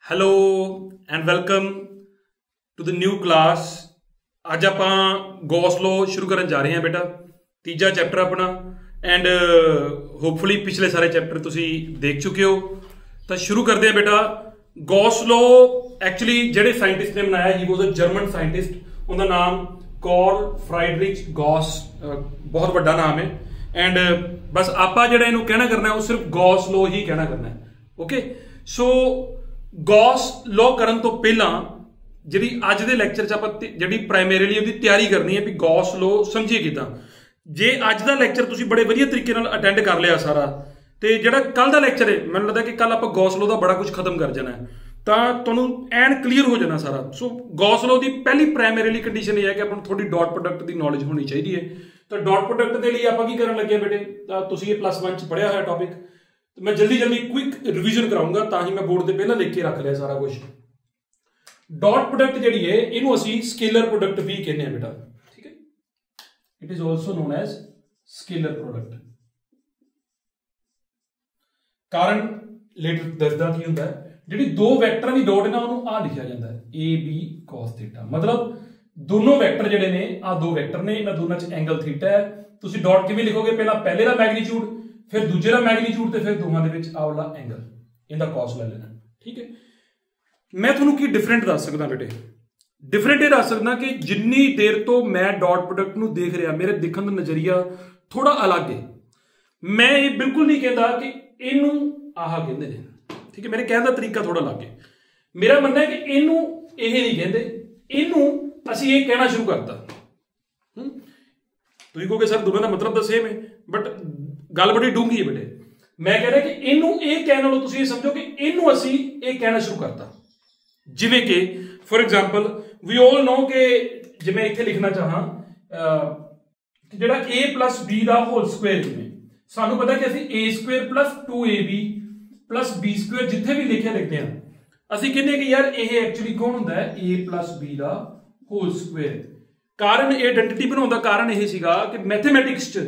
Hello and welcome to the new class. अज आप Gauss law शुरू करन जा रहे हैं बेटा, तीजा चैप्टर अपना। एंड होपफुली पिछले सारे चैप्टर तुसी देख चुके हो। तो शुरू करते हैं बेटा। गॉस लॉ एक्चुअली जेडे साइंटिस्ट ने बनाया, he was a German scientist. उनका नाम कार्ल फ्राइडरिच गॉस, बहुत बड़ा नाम है। एंड बस आपा जेड़ा इनू कहना करना है वो सिर्फ गॉस लॉ ही कहना करना है। ओके, सो गॉस लॉ करन तो पहला जी अज के लैक्चर च आप जी प्राइमरीली उसकी तैयारी करनी है भी गॉस लॉ समझिए किदा। जे अज का लैक्चर तुसीं बड़े वधिया तरीके नाल अटेंड कर लिया सारा, तो जिहड़ा कल का लैक्चर है मैनूं लगदा कि कल आप गॉस लॉ का बड़ा कुछ खत्म कर जाना है, तो तुहानूं एन क्लीयर हो जाना सारा। सो गॉस लॉ की पहली प्राइमरीली कंडीशन यह है कि आपको थोड़ी डॉट प्रोडक्ट की नॉलेज होनी चाहिए है। तो डॉट प्रोडक्ट के लिए आप की करन लगे बेटे, तुसीं ये +1 च पढ़िया है टॉपिक। तो मैं जल्दी जल्दी क्विक रिवीजन कराऊंगा, ताकि मैं बोर्ड से पहले लिख के रख लिया सारा कुछ। डॉट प्रोडक्ट जी है इनू असी स्केलर प्रोडक्ट भी कहने बेटा, ठीक है। It is also known as scalar product. कारण लेटर दसदा की होंदा है, जी दो वैक्टर की डॉट है ना उन्होंने आ लिखा जाता है ए बी कॉस थीटा। मतलब दोनों वैक्टर जेडे ने आ दो वैक्टर ने, इन्हां दोनों च एंगल थीटा है। तुसीं डॉट किवें लिखोगे, पहले का मैग्नीट्यूड, फिर दूजे का मैग्नीट्यूड, फिर दोवां दे विच आ वाला एंगल, इनका कॉस ले लेना, ठीक है। मैं तुहानूं की डिफरेंट दस सकदा बेटे। डिफरेंट ये दस सकदा कि जिन्नी देर तो मैं डॉट प्रोडक्ट नूं देख रहा, मेरे देखण दा नजरिया थोड़ा अलग है। मैं ये बिल्कुल नहीं कहता कि इनू आह कहंदे ने, ठीक है। मेरे कहने का तरीका थोड़ा अलग है। मेरा मनना है कि इनू ये नहीं कहते, इनू असीं ये कहना शुरू करता। तुसीं कहोगे सर दोनों का मतलब तो सेम है, बट गल बड़ी डूंगी है बेटे। मैं कह रहा कि इनू ये कहने वालों तुसीं ये समझो कि इनू असीं ये कहना शुरू करता। जिवें कि for example we all know कि जिवें इत्थे लिखना चाहां कि जिहड़ा a + b दा होल स्क्वायर, जिवें सानू पता कि असीं a² + 2ab + b² जिथे भी लिखे लिखते हैं, असीं कहने कि यार ये एक्चुअली कौन हुंदा है a + b दा होल स्क्वायर। कारण आइडेंटिटी बनाउण दा कारण यह सीगा कि मैथमेटिक्स च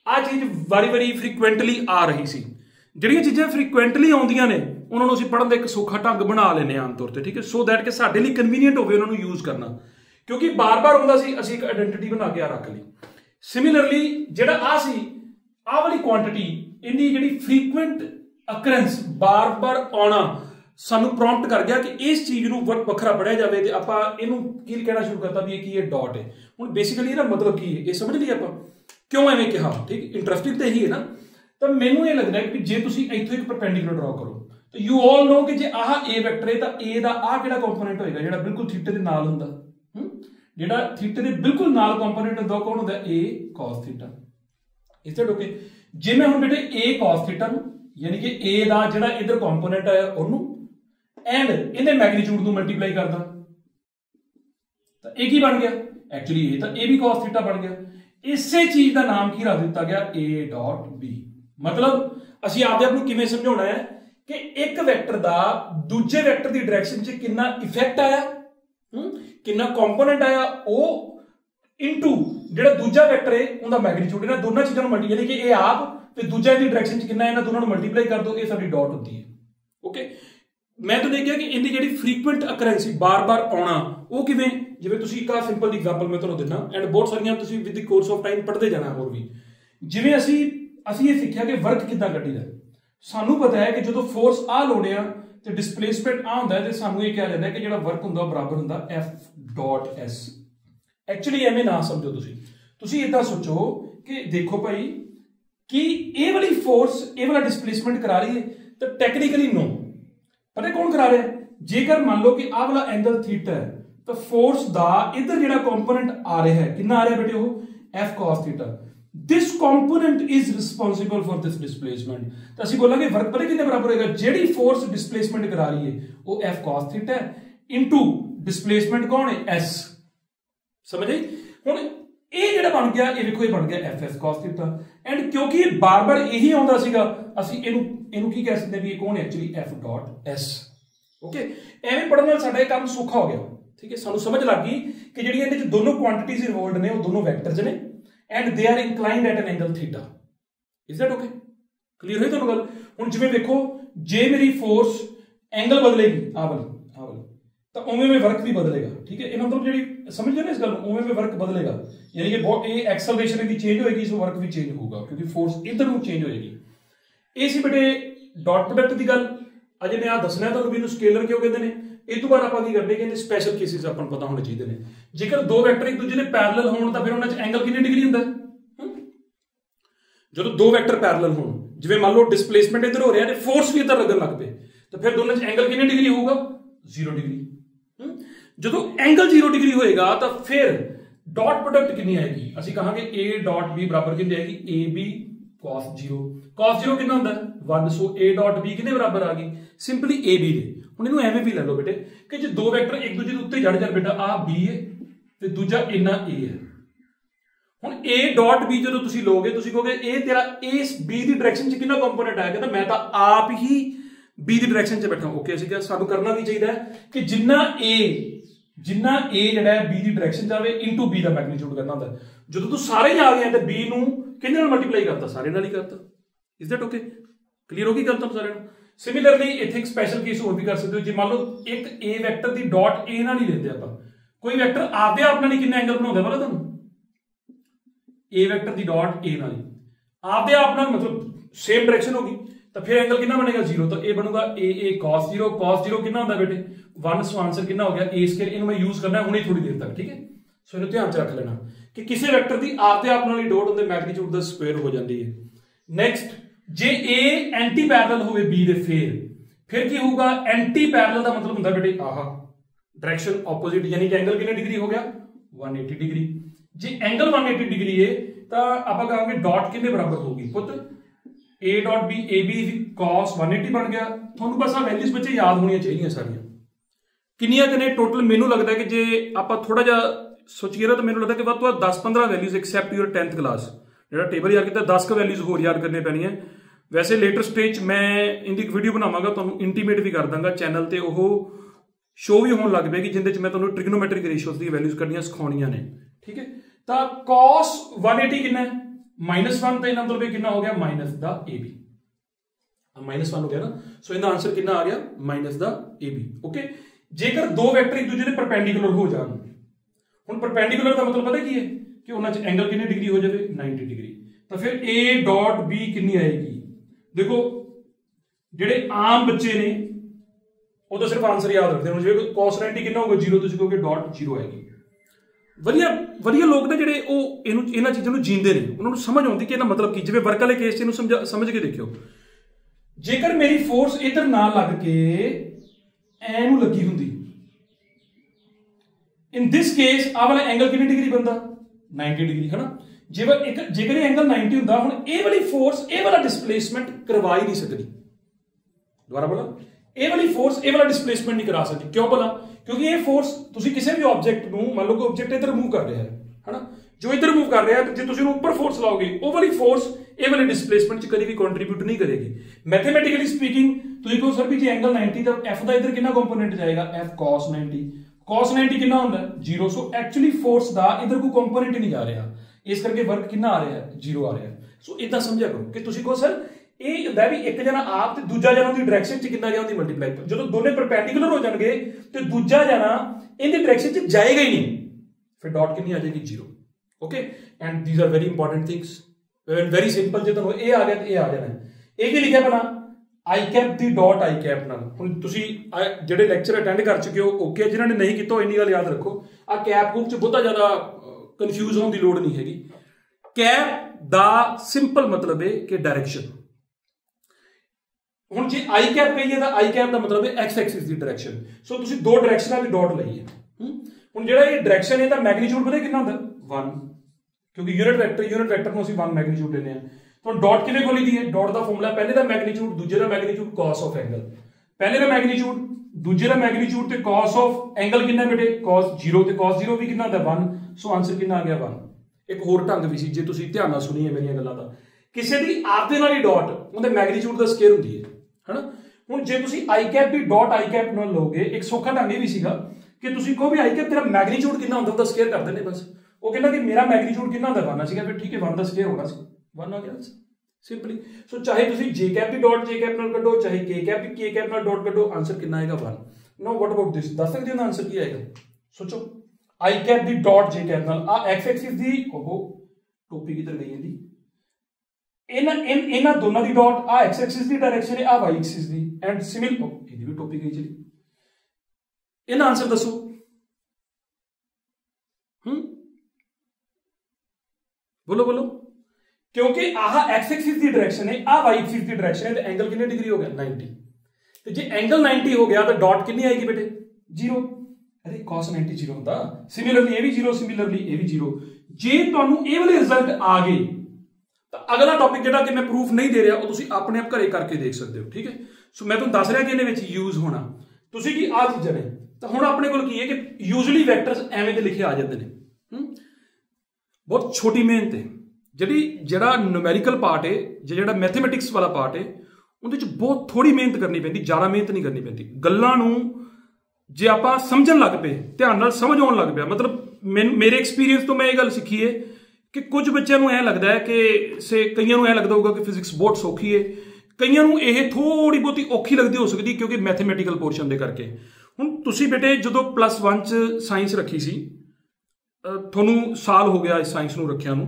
आ चीज वारी फ्रीकुएंटली आ रही सी। जिहड़ियां चीज़ां फ्रीकुएंटली आउंदियां ने उन्होंने असीं पढ़न दा एक सौखा ढंग बना लेने आम तौर पर, ठीक है। सो दैट कि साडे लई कन्वीनियंट होवे उन्होंने यूज करना, क्योंकि बार बार आउंदा सी, असीं एक आइडेंटिटी बना के रख ली। सिमिलरली जिहड़ा आ सी आ वाली क्वांटिटी, इहदी जिहड़ी फ्रीकुएंट अकरेंस बार बार आउणा सानू प्रॉम्प्ट कर गया कि इस चीज़ नूं वखरा पढ़िया जाए। तो आपां इहनूं की कहना शुरू करता भी ये डॉट है। हुण बेसिकली इहदा मतलब की है ये समझ लिया आपां, क्यों एवें कहा, ठीक। इंटरस्टिंग तो यही है ना। तो मैनूं ये लगता है कि जे तुसीं इत्थों एक परपेंडिकुलर ड्रॉ करो, तो यू ऑल नो कि जे आह ए वैक्टर है तो ए दा आ किहड़ा कंपोनेंट होएगा जिहड़ा बिल्कुल थीटे दे नाल हुंदा, जिहड़ा थीटे दे बिल्कुल नाल कंपोनेंट हुंदा कौन हुंदा ए cos theta. Is that okay. जे मैं हुण बेटे ए cos थीटा नूं यानी कि ए दा जिहड़ा इधर कंपोनेंट है ओनू एंड इहदे मैग्नीट्यूड नूं मल्टीप्लाई करदा, तो ए की बन गया एक्चुअली ए, तो ए भी cos थीटा बन गया। इसे चीज का नाम की रख दिता गया a.b। मतलब असीं आपदे आप नूं किवें समझाउणा है कि एक वैक्टर दा दूजे वैक्टर दी डायरेक्शन च कितना इफेक्ट आया, कितना कंपोनेंट आया, ओ इनटू जिहड़ा दूजा वैक्टर है उनका मैग्नीट्यूड। इन्हां दोनों चीज़ां नूं मल्टी यानी कि ए आप ते दूजा दी डायरेक्शन च कितना, इन्हां दोनों नूं मल्टीप्लाई कर दो, ये साडी डॉट होती है। ओके, मैं तो देखिया कि इनकी जिहड़ी फ्रीकुएंट अकरेंसी बार बार आउणा वो किवें, जिवें तुसीं एक सिंपल एग्जांपल मैं तुहानूं दिंदा एंड बहुत सारियां तुसीं with the course of time पढ़ते जाना होर भी। जिवें असीं ये सीखिया कि वर्क किद्दां कड्ढीदा। सानू पता है कि जो फोर्स आ लाउने आ ते डिस्प्लेसमेंट आ हुंदा है, ते सानू ये कहा जाता है कि जिहड़ा वर्क हुंदा बराबर हुंदा F.S। एक्चुअली एवें ना समझो तुसीं इदां सोचो कि देखो भाई कि ये वाली फोर्स ये वाला डिस्प्लेसमेंट करा रही है, तो टेक्निकली नो, पता कौन करा रहा है। जेकर मान लो कि आ वाला एंगल थीटा है, तो फोर्स दा इधर जिहड़ा कंपोनेंट आ रहा है, कितना आ रहा है बेटे वो F cos theta. This component is responsible for this displacement. तो असीं बोलांगे वर्क पता कितने बराबर होएगा, जेडी फोर्स डिस्प्लेसमेंट करा रही है वो F cos थीटा है इनटू डिस्प्लेसमेंट कौन है S। समझ आई। हुण ये जिहड़ा बन गया, ये देखो ये बन गया F S cos theta. And क्योंकि बार बार यही आउंदा सीगा, असीं इहनूं की कह सकते हैं भी ये कौन है एक्चुअली F.S। ओके, एवें पढ़न नाल साडा काम सौखा हो गया, ठीक है। सानू समझ लग गई कि जिहड़ियां इहदे च दोनों क्वांटिटीज इन्वॉल्वड ने वो दोनों वैक्टर्स ने and they are inclined at an angle theta. Is that okay, clear होई तुहानूं गल। हुण जिवें देखो जे मेरी फोर्स एंगल बदलेगी आ वाली तो उवें वर्क भी बदलेगा। ठीक है, मतलब जी समझ गए ना इस गल, उवें वर्क बदलेगा, यानी कि एक्सेलरेशन की चेंज होगी, इस वर्क भी चेंज होगा क्योंकि फोर्स इधर को चेंज होएगी। ये सी बेटे डॉट प्रोडक्ट की गल। अजे मैं आ दसना तुहानूं भी स्केलर क्यों कहते हैं। इस तो बाद आप की करते हैं स्पैशल केसिस अपन पता होने चाहिए ने। जेकर दो वैक्टर एक दूसरे के पैरेलल होण तां फिर उन्हां च एंगल कितनी डिग्री हुंदा है। जो दो वैक्टर पैरेलल होण, जिवें मान लो डिस्प्लेसमेंट इधर हो रहा है, फोर्स भी इधर लगन लग पे, तो फिर दोनों च एंगल कितनी डिग्री होगा, 0 डिग्री। जो एंगल 0 डिग्री होएगा तो फिर डॉट प्रोडक्ट कितनी आएगी, असं कहांगे ए डॉट बी बराबर कितनी आएगी, ए बी cos 0। cos 0 कितना होता है 1, सो a डॉट b कितने बराबर आ गई, सिंपली ए बी दे। हुण इहनूं एवें भी ले लो बेटे कि जो दो वैक्टर एक दूसरे के उत्ते जड़ जाण बेटा, आ b है ते दूजा इन्ना a है। हुण a डॉट b जदों तुसीं लोगे तुसीं कहोगे ए तेरा इस b दी डायरेक्शन च कितना कंपोनेंट आया, कहंदा मैं तां आप ही b दी डायरेक्शन च बैठा। ओके, असं क्या सानूं करना की चाहिए कि जिन्ना a जिहड़ा है b दी डायरेक्शन जावे इनटू b दा मैग्नीट्यूड करना होंदा। जदों तूं सारे ही आ गए ते b नूं किहदे नाल मल्टीप्लाई करता, सारे नाल ही करता। इज दैट ओके, क्लीयर होगी गल तुहानूं सारिआं नूं। सिमिलरली इत्थे एक स्पैशल केस होर भी कर सकते हो, जे मान लो एक ए वैक्टर दी डॉट ए नाल ही लेंदे आपां, कोई वैक्टर आपदे आप नाल ही कितना एंगल बनाउंदा पता तुहानूं, ए वैक्टर दी डॉट ए नाल ही आपदे आप नाल मतलब सेम डायरेक्शन होगी तो फिर एंगल कितना बनेगा 0, तो ए बनूगा ए cos 0। cos 0 कितना होता है बेटे 1, सो आंसर कितना हो गया a स्क्वायर। इन्हें मैं यूज करना है हुणे थोड़ी देर तक। ठीक है, सो इन्हें ध्यान च रख लेना कि किसी वैक्टर दी आपदे आप नाल ही डॉट उहदे मैग्नीट्यूड दा स्क्वायर हो जाती है। नेक्स्ट, जे ए एंटी पैरेलल होवे b दे फिर की होगा, एंटी पैरेलल का मतलब होता है बेटे आह डायरेक्शन ऑपोजिट, यानी कि एंगल कितने डिग्री हो गया 180 डिग्री। जे एंगल 180 डिग्री है तो आप कहेंगे डॉट कितने बराबर होगी पुत, A dot B, A B cos 180 बन गया। थोड़ा बस आ वैल्यूज बच्चे याद होनी चाहिए सारियां किनिया कने टोटल। मैनू लगता है कि जे आप थोड़ा जा सोचिए ना तो मैनू लगता है कि वध तो 10-15 values accept your 10th class जो टेबल याद किया 10 वैल्यूज होर याद करनी पैनी है। वैसे लेटर स्टेज मैं इनकी एक वीडियो बनावांगा, तुहानूं इंटीमेट भी कर दांगा चैनल ते, वो शो भी होने लग पेगी जिंदे मैं तुहानूं ट्रिग्नोमेट्रिक रेशियोज दी वैल्यूज करनियां सिखाउणियां ने। ठीक है, तो cos 180 कितना है -1, तो इहदा मतलब कितना हो गया माइनस दा ए बी, -1 हो गया ना। सो इहदा आंसर कितना आ गया माइनस दा ए बी। ओके, जेकर दो वैक्टर एक दूसरे के परपेंडिकुलर हो जान, हुण परपेंडिकुलर का मतलब पता की है कि उन्हां च एंगल कितनी डिग्री हो जाए 90 डिग्री, तो फिर ए डॉट बी कितनी आएगी। देखो जेडे आम बच्चे ने वो तो सिर्फ आंसर याद रखते हैं, जिवें cos 90 कितना होगा 0, तुसीं कहोगे डॉट 0 आएगी। वधिया लोग ने जिहड़े वो इन्हां चीज़ों नूं जींदे ने, उन्हां नूं समझ आउंदी कि इहदा मतलब की, जिवें वर्क वाले केस च इहनूं समझ के देखियो, जेकर मेरी फोर्स इधर ना लग के ऐ नूं लगी हुंदी, इन दिस केस आ वाला एंगल कितनी डिग्री बनता 90 डिग्री है ना। जेकर ये एंगल 90 हुंदा, हुण ए वाली फोर्स ए वाला डिस्प्लेसमेंट करवा ही नहीं सकती। दोबारा बोला, ए वाली फोर्स ए वाला डिस्प्लेसमेंट नहीं करा सकती। क्यों बोला, क्योंकि ये फोर्स तुसीं किसी भी ऑब्जेक्ट नूं, मान लो कोई ऑब्जेक्ट इधर मूव कर रहा है ना, जो इधर मूव कर रहा है, जे तुसीं ऊपर फोर्स लाओगे वो वाली फोर्स ए वाले डिस्प्लेसमेंट च कभी भी कंट्रीब्यूट नहीं करेगी। मैथमेटिकली स्पीकिंग तुसीं कहो सर भी जे एंगल 90 तो एफ का इधर कितना कंपोनेंट जाएगा, एफ cos 90। cos 90 कितना होता है 0, सो एक्चुअली फोर्स का इधर कोई कंपोनेंट ही नहीं जा रहा, इस करके वर्क कितना आ रहा है 0 आ रहा है। सो इदा समझा करो कि तुसीं कहो सर ਇਹ ਹੁੰਦਾ ਵੀ ਇੱਕ ਜਣਾ ਆਪ ਤੇ ਦੂਜਾ ਜਣਾ ਉਹਦੀ ਡਾਇਰੈਕਸ਼ਨ ਚ ਕਿੰਨਾ ਗਿਆ ਉਹਦੀ ਮਲਟੀਪਲਾਈ, ਜਦੋਂ ਦੋਨੇ ਪਰਪੈਂਡੀਕੁਲਰ ਹੋ ਜਾਣਗੇ ਤੇ ਦੂਜਾ ਜਣਾ ਇਹਦੀ ਡਾਇਰੈਕਸ਼ਨ ਚ ਜਾਏਗਾ ਹੀ ਨਹੀਂ, ਫਿਰ ਡਾਟ ਕਿੰਨੀ ਆ ਜਾਏਗੀ 0। Okay, and these are very important things, very simple. ਜੇ ਤੁਹਾਨੂੰ ਇਹ ਆ ਗਿਆ ਤੇ ਇਹ ਆ ਜਾਣਾ। ਇਹ ਕੀ ਲਿਖਿਆ ਬਣਾ आई कैप ਦੀ ਡਾਟ आई कैप ਨਾਲ। ਹੁਣ ਤੁਸੀਂ ਜਿਹੜੇ ਲੈਕਚਰ ਅਟੈਂਡ ਕਰ ਚੁੱਕੇ ਹੋ ਓਕੇ, ਜਿਨ੍ਹਾਂ ਨੇ ਨਹੀਂ ਕੀਤਾ ਉਹ ਇੰਨੀ ਗੱਲ ਯਾਦ ਰੱਖੋ, ਆ ਕੈਪ ਕੂਪ ਚ ਬਹੁਤਾ ਜ਼ਿਆਦਾ ਕਨਫਿਊਜ਼ ਹੋਣ ਦੀ ਲੋੜ ਨਹੀਂ ਹੈਗੀ। ਕੈਪ ਦਾ ਸਿੰਪਲ ਮਤਲਬ ਹੈ ਕਿ ਡਾਇਰੈਕਸ਼ਨ। ਹੁਣ ਜੇ आई कैप कही है तो आई कैप का मतलब है एक्स एक्सिस की डायरेक्शन। सो तुसीं दो डायरेक्शनां दी डॉट लई है। ਹੁਣ ਜਿਹੜਾ ਇਹ डायरेक्शन है ਤਾਂ मैग्नीट्यूड पता कितना ਹੁੰਦਾ 1, क्योंकि यूनिट वेक्टर ਨੂੰ ਅਸੀਂ 1 मैग्नीट्यूड ਲੈਂਦੇ ਆ। तो डॉट किने को ली दी है, डॉट का फॉर्मूला पहले का मैग्नीट्यूड दूजे का मैग्नीट्यूड cos ऑफ एंगल, पहले का मैग्नीट्यूड दूजे का मैग्नीट्यूड ते cos ऑफ एंगल कितना बेटे cos 0, ते cos 0 भी कितना होता 1। सो आंसर कितना आ गया 1। एक होर ढंग भी सी जे तुसीं ध्यान नाल सुनी है मेरियां गल्लां दा, किसी दी आप दे नाल ही डॉट उहदे मैग्नीट्यूड दा स्केयर हुंदी है ना। ਹੁਣ ਜੇ ਤੁਸੀਂ आई कैप भी डॉट आई कैप ਨਾਲ ਲਓਗੇ, ਇੱਕ ਸੌਖਾ ਢੰਗ ਇਹ ਵੀ ਸੀਗਾ ਕਿ ਤੁਸੀਂ ਕਹੋ ਵੀ आई कैप ਤੇਰਾ ਮੈਗਨੀਟਿਊਡ ਕਿੰਨਾ ਹੁੰਦਾ ਉਹਦਾ ਸਕੁਅਰ ਕਰ ਦਿੰਦੇ ਬਸ। ਉਹ ਕਹਿੰਦਾ ਕਿ ਮੇਰਾ ਮੈਗਨੀਟਿਊਡ ਕਿੰਨਾ ਹੁੰਦਾ 1 ਸੀਗਾ, ਫਿਰ ਠੀਕ ਹੈ 1 ਦਾ ਸਕੁਅਰ ਹੋਣਾ ਸੀ 1 ਆ ਗਿਆ। सिंपली। सो चाहे तुसी जे कैप दी डॉट जे कैप नाल कड्डो, चाहे के कैप दी के कैप नाल डॉट कड्डो, आंसर कितना आएगा 1। नाउ व्हाट अबाउट दिस, दस सकदे हो आंसर की आएगा? सोचो, आई कैप दी डॉट जे कैप नाल आ एक्स एक्सिस दी, ओहो टोपी किधर गई है दी, इन्हां दोनों दी डॉट आ एक्स एक्सिस दी डायरेक्शन है, आ वाई एक्सिस दी, एंड सिमिलर इहदी भी टोपी गई चली। इन्हां आंसर दसो। बोलो बोलो, क्योंकि आह एक्स एक्सिस की डायरेक्शन है, आ वाई एक्सिस की डायरेक्शन है, तो एंगल कितने डिग्री हो गया 90। तो जे एंगल 90 हो गया तो डॉट कितनी आएगी बेटे 0। अरे cos 90 0 होता, सिमिलरली ये भी 0, सिमिलरली ये भी 0। जे तुहानू ये वाले रिजल्ट आ गए तो अगला टॉपिक जिहड़ा कि मैं प्रूफ नहीं दे रहा वो तुसीं अपने आप घरे करके देख सकते हो, ठीक है। सो मैं तुहानू दस रहा कि इहदे विच यूज होना तुसीं की आ चीज़ां ने, तो हुण अपने कोल की है कि यूजली वैक्टर्स एवें दे लिखे आ जाते हैं। बहुत छोटी मेहनत है जिहड़ा न्यूमेरिकल पार्ट है, जिहड़ा मैथमेटिक्स वाला पार्ट है, उहदे च बहुत थोड़ी मेहनत करनी पैंदी, ज़्यादा मेहनत नहीं करनी पैंदी। गल्लां नूं जे आपां समझण लग पे, ध्यान नाल समझ आउण लग पिया, मतलब मेरे एक्सपीरियंस तो मैं ये गल सीखी है कि कुछ बच्चों नूं ऐ लगदा है कि कईयां नूं ऐ लगदा होगा कि फिजिक्स बहुत सौखी है, कईयां नूं ये थोड़ी बहुती औखी लगदी हो सकदी क्योंकि मैथमेटिकल पोर्शन दे करके। हुण तुसीं बेटे जदों +1 च साइंस रखी सी, तुहानूं साल हो गया इस साइंस नूं रखिया नूं,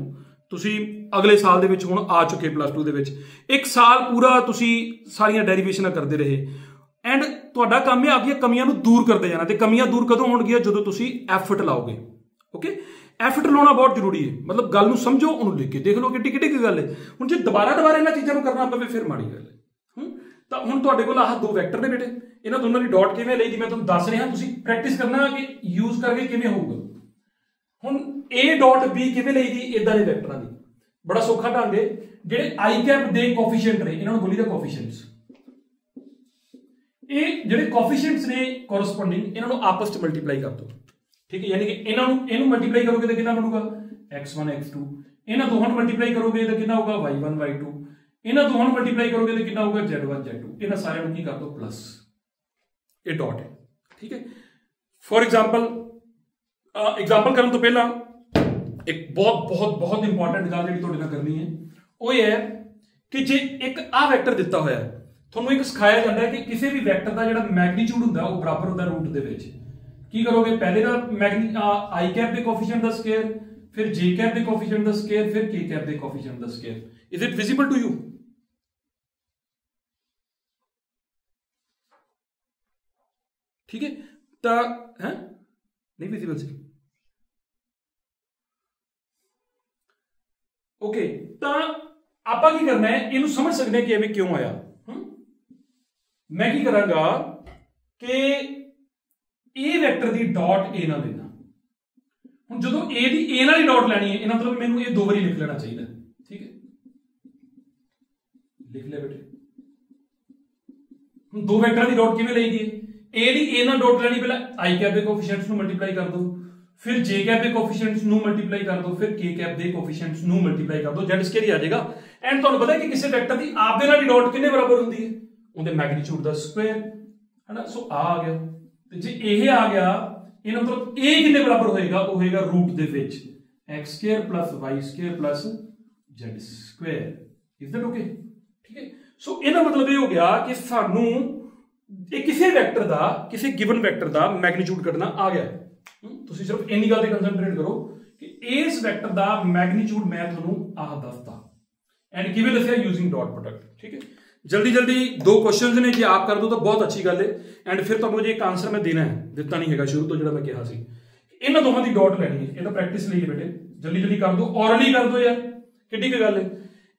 तुसीं अगले साल दे विच हुण आ चुके +2 दे विच, एक साल पूरा तुसीं सारियां डेरिवेशनां करदे रहे, एंड तुहाडा काम है आपकी कमियां नूं दूर करते जाना। ते कमियां दूर कदों होणगियां जदों तुसीं एफर्ट लाओगे। ओके, एफर्ट लाउणा बहुत जरूरी है, मतलब गल नूं समझो, उहनूं लिख के देख लो कि किड्डी गल है। हुण जे दोबारा इन्हां चीज़ां नूं करना पवे फिर माड़ी गल है। तो हुण तुहाडे कोल आह 2 वैक्टर ने बेटे, इन्हां दोनों दी डॉट किवें लईदी मैं तुहानूं दस रिहा, तुसीं प्रैक्टिस करना कि यूज करके किवें होऊगा। हुण ए डॉट बी किवें लईदी, इदां दे वैक्टरां दी बड़ा सौखा ढंग है। जिहड़े आई कैप दे कोफिशिएंट ने इन्हां नूं बोलीदा कोफिशिएंट्स, ये जिहड़े कोफिशिएंट्स ने कोरस्पोंडिंग इन्हां नूं आपस च मल्टीप्लाई कर दो, ठीक है। यानी कि इन्हां नूं इहनूं मल्टीप्लाई करोगे तो कितना बनूगा x1 x2, इन्हां दोहां नूं मल्टीप्लाई करोगे तो कितना होगा y1 y2, इन्हां दोहां नूं मल्टीप्लाई करोगे तो कितना होगा z1 z2, इन्हां सारिਆਂ नूं की कर दो प्लस, ये डॉट है, ठीक है। फॉर एग्जांपल एग्जांपल करने तो पहला एक बहुत बहुत बहुत इंपॉर्टेंट गल जिहड़ी तुहाडे नाल करनी है वो ये है कि जे एक आ वैक्टर दिता होया है, तुहानूं एक सिखाया जाता है कि किसी भी वैक्टर का जिहड़ा मैग्नीट्यूड हुंदा वो बराबर हुंदा रूट दे विच। की करोगे, पहले दा आई कैप दे कोफिशिएंट दा स्क्वायर, फिर जे कैप दे कोफिशिएंट दा स्क्वायर, फिर के कैप दे कोफिशिएंट दा square. Is it visible to you? ठीक है, तो है नहीं विजिबल से, ओके। तो आपां की करना है, इनू समझ सकते हैं कि इवें क्यों आया। मैं की करांगा कि ए वैक्टर दी डॉट ए नाल लेना। हुण जदों ए दी ए नाल डॉट लैनी है, इहदा मतलब मैनूं ये 2 बारी लिख लेना चाहिए, ठीक है। लिख ले बेटे, हुण 2 वैक्टर दी डॉट किवें लईदी है, ए दी ए नाल डॉट लैनी, पहला आई कैप दे कोफिशिएंट्स नूं मल्टीप्लाई कर दो, फिर जे कैप दे कोफिशिएंट्स नूं मल्टीप्लाई कर दो, फिर के कैप दे कोफिशिएंट्स नूं मल्टीप्लाई कर दो, जेड स्क्वायर ही आ जाएगा। एंड तुहानूं पता है कि किसी वैक्टर दी आप दे नाल डॉट कितने बराबर हुंदी है, उहदे मैग्नीट्यूड दा स्क्वायर, है ना। सो आ गया, तो जे ये आ गया, इहदा मतलब ए कितने बराबर होएगा, वो होएगा रूट दे which x square plus y square plus z square. Is that okay? ठीक है। सो इहदा मतलब ये हो गया कि सानू एक किसी वैक्टर दा, किसी गिवन वैक्टर दा मैग्नीट्यूड कढना आ गया। तुसीं सिर्फ इन्नी गल ते कंसंट्रेट करो कि इस वैक्टर दा मैग्नीट्यूड मैं तुहानू आह दसदा, एंड किवें दस्सिया यूजिंग डॉट प्रोडक्ट, ठीक है। जल्दी जल्दी 2 क्वेश्चंस ने, जे आप कर दो तो बहुत अच्छी गल है, एंड फिर तुहानू जे एक आंसर मैं देना है, दिता नहीं हैगा शुरू तो जिहड़ा मैं कहा सी, इन्हां दोहां दी डॉट लैनी है। इहदा प्रैक्टिस लईए बेटे, जल्दी जल्दी कर दो, ऑरली कर दो यार, किड्डी की गल है।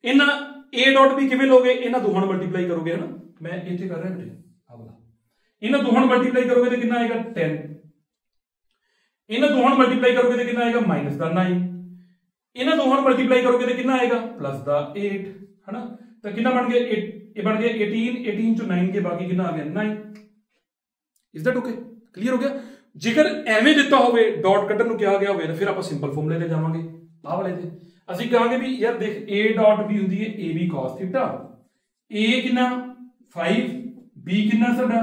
इन्हां ए डॉट बी किवें लोगे, इन्हां दोहां नूं मल्टीप्लाई करोगे, है ना। मैं इत्थे कर रहा बेटे, आ वाला, इन्हां दोहां नूं मल्टीप्लाई करोगे तो कितना आएगा 10, इन्हां दोहां नूं मल्टीप्लाई करोगे तो कितना आएगा -9, इन्हां दोहां नूं मल्टीप्लाई करोगे तो कितना आएगा +8, है ना। तो कितना बन गया, ये बन गया 18, 18 चो 9 के बाकी कितना आ गया 9। Is that okay? क्लियर हो गया? जेकर एवें दिता होवे, डॉट कटन नूं कहा गया होवे, तो फिर आप सिंपल फॉर्मूले ले जावांगे आ वाले ते। ਅਸੀਂ कहांगे भी यार देख a डॉट b हुंदी है a b cos theta, a कितना 5, b कितना साडा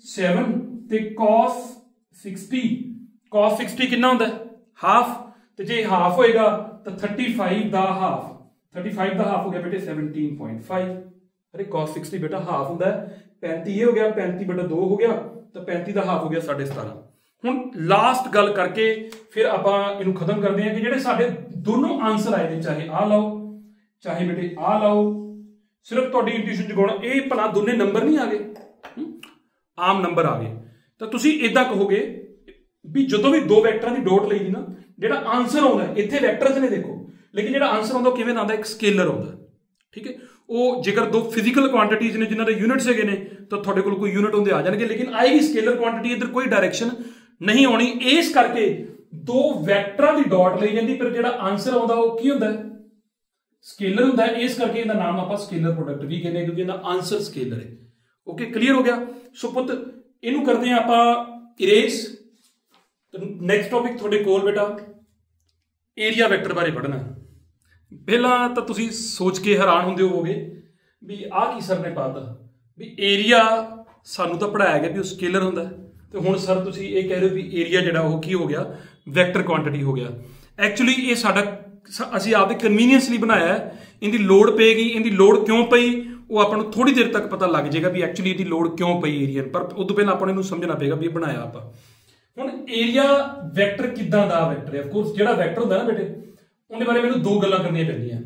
7 ते cos 60 कितना हुंदा है हाफ, ते जे हाफ होएगा तो 35 दा हाफ 35 का हाफ हो गया बेटे 17.5। अरे cos 60 बेटा हाफ होंगे 35 ये हो गया 35/2 हो गया तो 35 का हाफ हो गया 17.5। हुण लास्ट गल करके फिर आपां इहनूं खत्म करते हैं कि जिहड़े साडे दोनों आंसर आए ने, चाहे आ लाओ चाहे बेटे आ लाओ, सिर्फ तुहाडी इंट्यूशन जगाउणा ये भला दोने नंबर नहीं आ गए, आम नंबर आ गए तो तुसीं इदां कहोगे भी जदों भी दो वैक्टरां दी डॉट लई दी ना, जिहड़ा आंसर आउंदा इत्थे वैक्टर्स ने देखो, लेकिन जिहड़ा आंसर आउंदा किवें दा आउंदा, एक स्केलर आउंदा। ठीक है, वो जेकर दो फिजिकल क्वांटिटीज ने जिन्हां दे यूनिट्स हैगे ने तो तुहाडे कोल कोई यूनिट होंदे आ जाणगे, लेकिन आएगी स्केलर क्वांटिटी, इधर कोई डायरैक्शन नहीं आउणी। इस करके दो वैक्टरां दी डॉट लई जांदी पर जिहड़ा आंसर आउंदा वो की हुंदा है, स्केलर हुंदा है। इस करके इहदा नाम आपां स्केलर प्रोडक्ट भी कहने, क्योंकि इहदा आंसर स्केलर है। ओके, क्लीयर हो गया। सो पुੱਤ इहनूं करदे आं आपां इरेज। तो नैक्सट टॉपिक तुहाडे कोल बेटा एरिया वैक्टर बारे पढ़ना। पहला तो तुसीं सोच के हैरान होंदे होवोगे भी आ की सर ने पाता भी एरिया सानू तो पढ़ाया गया भी वो स्केलर हुंदा है, तो हुण सर तुसीं ये कह रहे हो भी एरिया जिहड़ा वो की हो गया, वैक्टर क्वांटिटी हो गया। एक्चुअली ये साडा असीं आपदे कन्वीनियंस लई बनाया है, इहदी लोड़ पेगी, इहदी लोड़ क्यों पई वो आपां नूं थोड़ी देर तक पता लग जाएगा भी एक्चुअली इहदी लोड़ क्यों पई एरिया, पर उस तों पहलां आपां नूं समझना पेगा भी बनाया आपां। हुण एरिया वैक्टर किदां दा वैक्टर है, ऑफकोर्स जिहड़ा वैक्टर हुंदा ना बेटे उहदे बारे मैनूं दो गल्लां करनियां पैंदियां।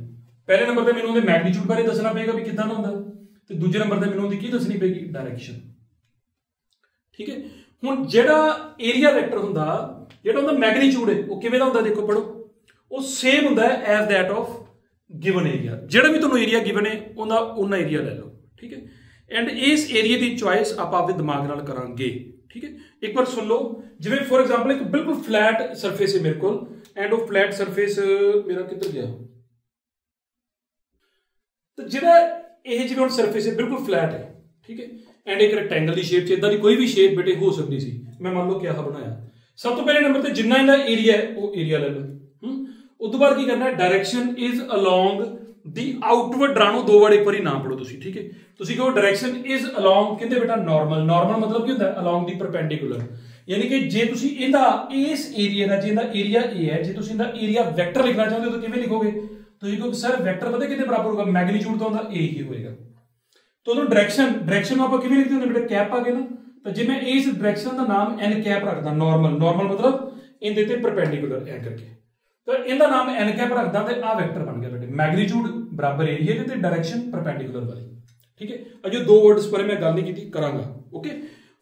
पहले नंबर ते मैनूं उहदे मैग्नीट्यूड बारे दसना पेगा भी किदां दा हुंदा, ते दूजे नंबर ते मैनूं उहदी की दसनी पेगी, डायरैक्शन। ठीक है, हुण जिहड़ा एरिया वैक्टर हुंदा, जिहड़ा उहदा मैग्नीट्यूड है वो किवें दा हुंदा, देखो पढ़ो, वो सेम हुंदा है as that of given area. जिहड़ा भी तुहानूं एरिया गिवन है उहदा उन्ना एरिया ले लो। ठीक है, एंड इस एरिया की चॉइस आप आपदे दिमाग नाल करांगे। ठीक है, एक बार सुन लो, जिवें फॉर एग्जाम्पल एक बिल्कुल फ्लैट सरफेस है मेरे को, एंड वो फ्लैट सरफेस मेरा किधर गया, तो जिहड़ा ये जिवें हुण सरफेस है बिल्कुल फ्लैट है। ठीक है, एंड एक रैक्टेंगल की शेप च, इदां दी कोई भी शेप बेटे हो सकती सी, मैं मान लो क्या बनाया। सब तो पहले नंबर ते जिन्ना इहदा एरिया है वो एरिया ले लो। उस तो बाद की करना है, direction is along the outward ड्रानो, दो वर्ड एक बार नाम पढ़ो तुसी। ठीक है, तुसी कहो डायरैक्शन इज अलोंग कहते बेटा नॉर्मल, नॉर्मल मतलब की होता है अलोंग दी परपेंडिकुलर, यानी कि जे तुसी इहदा इस एरिया दा, जे इहदा एरिया ए है, जे तुसी इहदा एरिया वेक्टर लिखना चाहते हो तो किवें लिखोगे, तुसी कहो सर वेक्टर पता कितने बराबर होगा, मैग्नीट्यूड तो उहदा ए ही होएगा। तो उहनूं डायरैक्शन आप किवें लिखदे हुंदे बेटा, कैप आ गए ना, तो जे मैं इस डायरैक्शन का नाम एन कैप रखदा, नॉर्मल, नॉर्मल मतलब इहदे ते परपेंडिकुलर ऐ करके, तो इनका नाम एन कैप रखदा ते आ वेक्टर बन गया बेटे, मैग्नीट्यूड बराबर एरिया दे ते डायरैक्शन परपेंडिकुलर वाली। ठीक है, अजे दो वर्ड्स पर मैं गल नहीं की करांगा। ओके,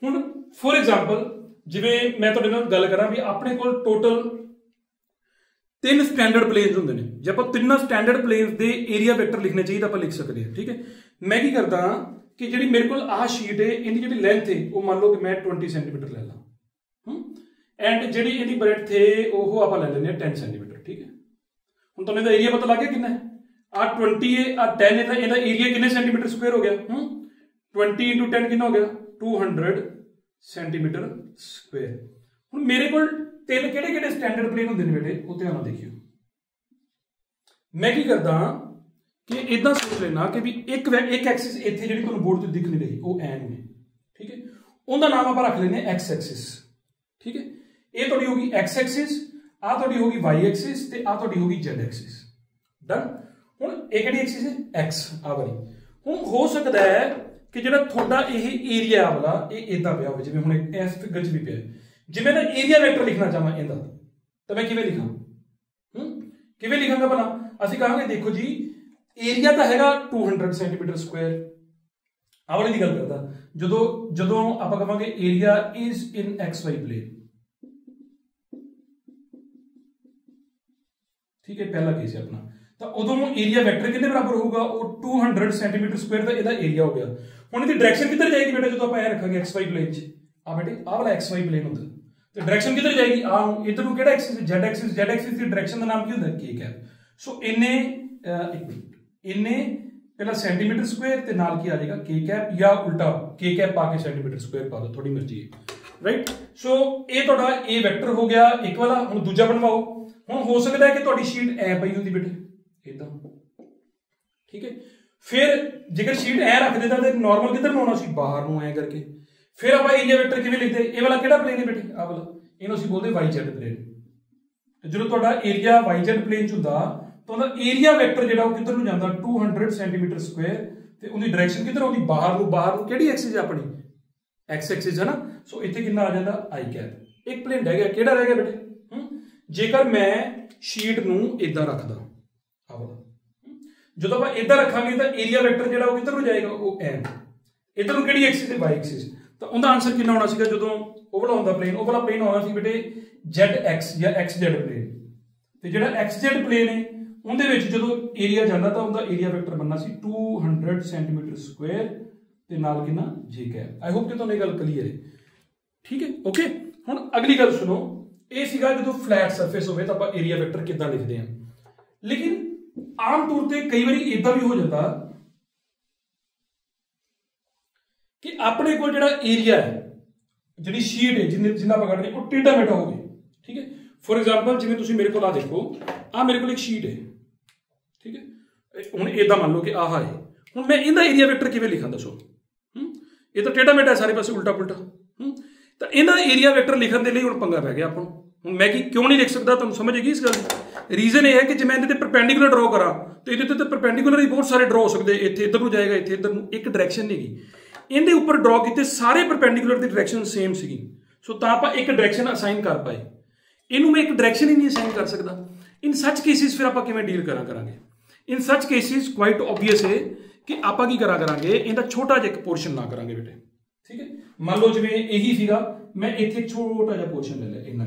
हुण फॉर एग्जाम्पल जिवें मैं तुहाडे नाल गल करां भी अपने कोल टोटल 3 स्टैंडर्ड प्लेन्स हुंदे ने, जे आपां 3 स्टैंडर्ड प्लेन्स दे एरिया वेक्टर लिखने चाहिए तो आपां लिख सकदे हां। ठीक है, मैं की करदा कि जिहड़ी मेरे कोल आ शीट है इहदी जिहड़ी लेंथ है वो मान लो कि मैं 20 सेंटीमीटर ले ला, एंड जिहड़ी इहदी ब्रेडथ है वो आपां ले लैंदे 10 सेंटीमीटर। ठीक है, हुण तुहानूं इहदा एरिया पता लग गया कितना है, आ 20 है, आ 10 है, इहदा एरिया कितने सेंटीमीटर स्क्वायर हो गया, 20 × 10 कितना हो गया, 200 सेंटीमीटर स्क्वायर। हुण मेरे कोल तीन किहड़े-किहड़े स्टैंडर्ड प्लेन हुंदे ने बेटे, वो ध्यान नाल देखियो। मैं की करदा कि इदां सोच लेना कि भी एक एक्सिस इत्थे जिहड़ी तुहानूं बोर्ड ते दिख नहीं रही वो एन है। ठीक है, उहदा नाम आपां रख लेने एक्स एक्सिस। ठीक है, ये तुहाडी होगी एक्स एक्सिस, आ तुहाडी होगी वाई एक्सिस ते आ तुहाडी होगी जेड एक्सिस। डन। हुण ये किहड़ी एक्सिस है, एक्स आ वाली। हुण हो सकदा है कि जिहड़ा तुहाडा ये एरिया वाला ये इदां पिया होवे, जिवें हुण इस फिगर च भी पिया, जिवें मैं एरिया वेक्टर लिखना चाहां इहदा तो मैं किवें लिखां, किवें लिखांगा भला, ਅਸੀਂ ਕਹਾਂਗੇ देखो जी एरिया तो हैगा 200 सेंटीमीटर स्क्वायर, आ वाली दी गल करदा, ਜਦੋਂ ਆਪਾਂ ਕਹਾਂਗੇ area is in X Y plane. ठीक है, पहला केस है अपना, तो उदों एरिया वेक्टर कितने बराबर होगा, वो 200 सेंटीमीटर स्क्वायर का इहदा एरिया हो गया। हुण इहदी डायरेक्शन किधर जाएगी बेटा, जो ਆਪਾਂ ਇਹ रखांगे एक्स वाई प्लेन च, आ बेटे आ वाला एक्स वाई प्लेन ਹੁੰਦਾ, तो डायरेक्शन किधर जाएगी, आ इधर ਨੂੰ ਕਿਹੜਾ axis, Z axis, Z axis ਦੀ डायरेक्शन ਦਾ ਨਾਮ ਕੀ ਹੁੰਦਾ, के कैप। सो इन्ने एक मिनट इन्ने पहला सेंटीमीटर स्क्वायर ते नाल की आ जाएगा के कैप, या उल्टा के कैप पा के सेंटीमीटर स्क्वायर पा दो, थोड़ी मर्जी है। राइट, सो ये तुहाडा ए वेक्टर हो गया एक वाला। हुण दूजा बनवाओ। हुण हो सकता है कि तुहाडी शीट ऐ पई हुंदी बेटे इदां। ठीक है, फिर जेकर शीट ऐ रख देता तो नॉर्मल किधर बनाउणा सी, बाहर नूं ऐ करके। फिर आपां एरिया वेक्टर किवें लिखदे, ए वाला किहड़ा प्लेन है बेटे, आ वाला, इहनूं असीं बोलदे वाई जेड प्लेन। जो तुहाडा एरिया वाई जेड प्लेन च हुंदा ਤਾਂ ਉਹਦਾ ਏਰੀਆ ਵੈਕਟਰ ਜਿਹੜਾ ਉਹ ਕਿੱਧਰ ਨੂੰ ਜਾਂਦਾ 200 ਸੈਂਟੀਮੀਟਰ ਸਕੁਆਇਰ ਤੇ ਉਹਦੀ ਡਾਇਰੈਕਸ਼ਨ ਕਿੱਧਰ ਆਉਂਦੀ ਬਾਹਰ ਨੂੰ ਕਿਹੜੀ ਐਕਸਿਸ ਹੈ ਆਪਣੀ एक्स एक्सिस है ना सो इतने कितना आ जाता आई कैप एक प्लेन रह गया केड़ा रह गया बेटे जेकर मैं शीट नूं इदां रखदा आ वाला जदों आप इदां रखांगे तो एरिया वेक्टर जिहड़ा वो किधर नूं जाएगा वो एम इधर नूं किहड़ी एक्सिस है वाई एक्सिस तो उनका आंसर कितना होना सीगा जदों वो वाला हुंदा प्लेन वो वाला प्लेन होना सी बेटे जेड एक्स या एक्स जेड प्लेन ते जिहड़ा एक्स जेड प्लेन है उहदे विच जदों एरिया जांदा तां उनका एरिया वेक्टर बनना सी 200 सेंटीमीटर स्क्वायर ਤੇ ਨਾਲ ਕਿੰਨਾ ਜੀ ਕੈਪ ਆਈ ਹੋਪ ਕਿ ਤੁਹਾਨੂੰ ਇਹ ਗੱਲ ਕਲੀਅਰ ਹੈ ਠੀਕ ਹੈ ਓਕੇ ਹੁਣ ਅਗਲੀ ਗੱਲ ਸੁਣੋ ਇਹ ਸੀਗਾ ਜਦੋਂ ਫਲੈਟ ਸਰਫੇਸ ਹੋਵੇ ਤਾਂ ਆਪਾਂ ਏਰੀਆ ਵੈਕਟਰ ਕਿੱਦਾਂ ਲਿਖਦੇ ਹਾਂ ਲੇਕਿਨ ਆਮ ਤੌਰ ਤੇ ਕਈ ਵਾਰੀ ਇਦਾਂ ਵੀ ਹੋ ਜਾਂਦਾ ਕਿ ਆਪਣੇ ਕੋਲ ਜਿਹੜਾ ਏਰੀਆ ਹੈ ਜਿਹੜੀ ਸ਼ੀਟ ਹੈ ਜਿੰਨਾ ਆਪਾਂ ਕੱਢਦੇ ਉਹ ਟੇਢਾ ਮੇਢਾ ਹੋਵੇ ਠੀਕ ਹੈ ਫੋਰ ਐਗਜ਼ਾਮਪਲ ਜਿਵੇਂ ਤੁਸੀਂ ਮੇਰੇ ਕੋਲ ਆ ਦੇਖੋ ਆ ਮੇਰੇ ਕੋਲ ਇੱਕ ਸ਼ੀਟ ਹੈ ਠੀਕ ਹੈ ਹੁਣ ਇਦਾਂ ਮੰਨ ਲਓ ਕਿ ਆਹ ਹੈ ਹੁਣ ਮੈਂ ਇਹਦਾ ਏਰੀਆ ਵੈਕਟਰ ਕਿਵੇਂ ਲਿਖਾਂ ਦੱਸੋ ਇਹ ਤਾਂ ਟੇਢਾ ਮੇਢਾ ਸਾਰੇ ਪਾਸੇ ਉਲਟਾ ਪੁਲਟਾ ਤਾਂ ਇਹਨਾਂ ਏਰੀਆ ਵੈਕਟਰ ਲਿਖਣ ਦੇ ਲਈ ਹੁਣ ਪੰਗਾ ਪੈ ਗਿਆ ਆਪਾਂ ਨੂੰ ਹੁਣ ਮੈਂ ਕਿਉਂ ਨਹੀਂ ਲਿਖ ਸਕਦਾ ਤੁਹਾਨੂੰ ਸਮਝ ਗਈ ਇਸ ਗੱਲ ਦੀ ਰੀਜ਼ਨ ਇਹ ਹੈ ਕਿ ਜੇ ਮੈਂ ਇਹਦੇ ਤੇ ਪਰਪੈਂਡੀਕੂਲਰ ਡਰਾਅ ਕਰਾਂ ਤਾਂ ਇਹਦੇ ਤੇ ਪਰਪੈਂਡੀਕੂਲਰ ਹੀ ਬਹੁਤ ਸਾਰੇ ਡਰਾਅ ਹੋ ਸਕਦੇ ਇੱਥੇ ਇੱਧਰ ਨੂੰ ਜਾਏਗਾ ਇੱਥੇ ਇੱਧਰ ਨੂੰ ਇੱਕ ਡਾਇਰੈਕਸ਼ਨ ਨਹੀਂ ਹੈਗੀ ਇਹਦੇ ਉੱਪਰ ਡਰਾਅ ਕੀਤੇ ਸਾਰੇ ਪਰਪੈਂਡੀਕੂਲਰ ਦੀ ਡਾਇਰੈਕਸ਼ਨ ਸੇਮ ਸੀਗੀ ਸੋ ਤਾਂ ਆਪਾਂ ਇੱਕ ਡਾਇਰੈਕਸ਼ਨ ਅਸਾਈਨ ਕਰ ਪਾਏ ਇਹਨੂੰ ਮੈਂ ਇੱਕ ਡਾਇਰੈਕਸ਼ਨ ਹੀ ਨਹੀਂ ਅਸਾਈਨ ਕਰ ਸਕਦਾ ਇਨ ਸੱਚ ਕੇਸਿਸ ਫਿਰ ਆਪਾਂ ਕਿਵੇਂ ਡੀਲ ਕਰਾਂਗੇ ਇਨ ਸੱਚ ਕੇਸਿਸ ਕੁਆਇਟ ਓਬਵੀਅਸ ਹੈ कि आप की करांगे इनका छोटा जिहा पोर्शन ना करांगे बेटे ठीक है मान लो जिवें यही सीगा मैं इत्थे छोटा जिहा पोर्शन ले लिया इन्ना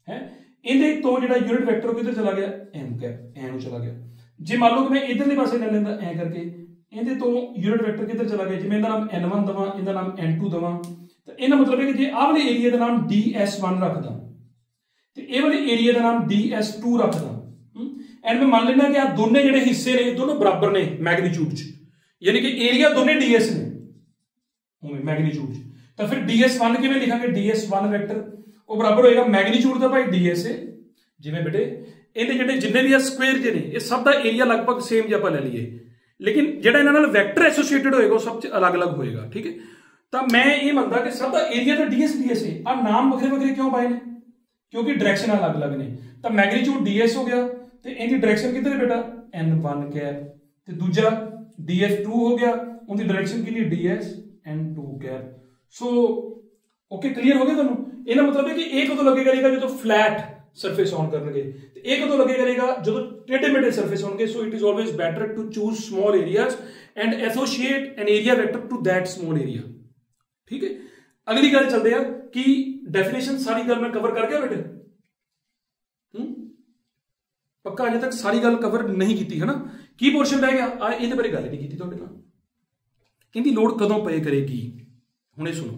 है इहदे तो जिहड़ा यूनिट वैक्टर किधर चला गया एम कैप ए नूं चला गया जे मान लो कि मैं इधरले पासे ले लैंदा ऐ करके इहदे तो यूनिट वैक्टर किधर चला गया जिवें इहदा नाम n1 दवां इहदा नाम n2 दवां तो इहदा मतलब है कि जे आह वाले एरिया दा नाम ds1 रखदा ते इह वाले एरिया दा नाम ds2 रखदा एंड मैं मान लेना कि आ दोनों जिहड़े हिस्से ने दोनों बराबर ने मैग्नीट्यूड च यानी कि एरिया दोनों ds ने मैग्नीट्यूड तो फिर ds1 किवें लिखांगे ds1 वेक्टर वो बराबर होएगा मैग्नीट्यूड दा भाई ds है जिवें बेटे इहदे जिहड़े जिन्ने भी स्क्वायर जे ने ये सब दा एरिया लगभग सेम जे आपां ले लईए लेकिन जिहड़ा इहनां नाल वेक्टर एसोसिएटेड होएगा वो सब च अलग-अलग होएगा ठीक है तो मैं ये मनदा कि सब दा एरिया तो ds है आ नाम वखरे-वखरे क्यों पाए ने क्योंकि डायरेक्शन अलग-अलग ने तो मैग्नीट्यूड ds हो गया ते इहदी डायरेक्शन किधर है बेटा n1 कैप ते दूजा ds2 हो गया उनकी डायरेक्शन के लिए dsn2 cap so okay clear हो गया तुहानू इहदा मतलब है कि एक कदों लगे करेगा जो फ्लैट सरफेस ऑन करनगे ते एक कदों लगे करेगा जो टेढ़े मेढ़े सरफेस होंगे so it is always better to choose small areas and associate an area vector to that small area ठीक है अगली गल चलते हैं कि डेफिनेशन सारी गल मैं कवर कर गया बेटे पक्का अजे तक सारी गल कवर नहीं की है ना की पोर्शन रह गया आ ये बारे गल नहीं की तुहाडे नाल इहदी लोड़ कदों पे करेगी हुणे सुनो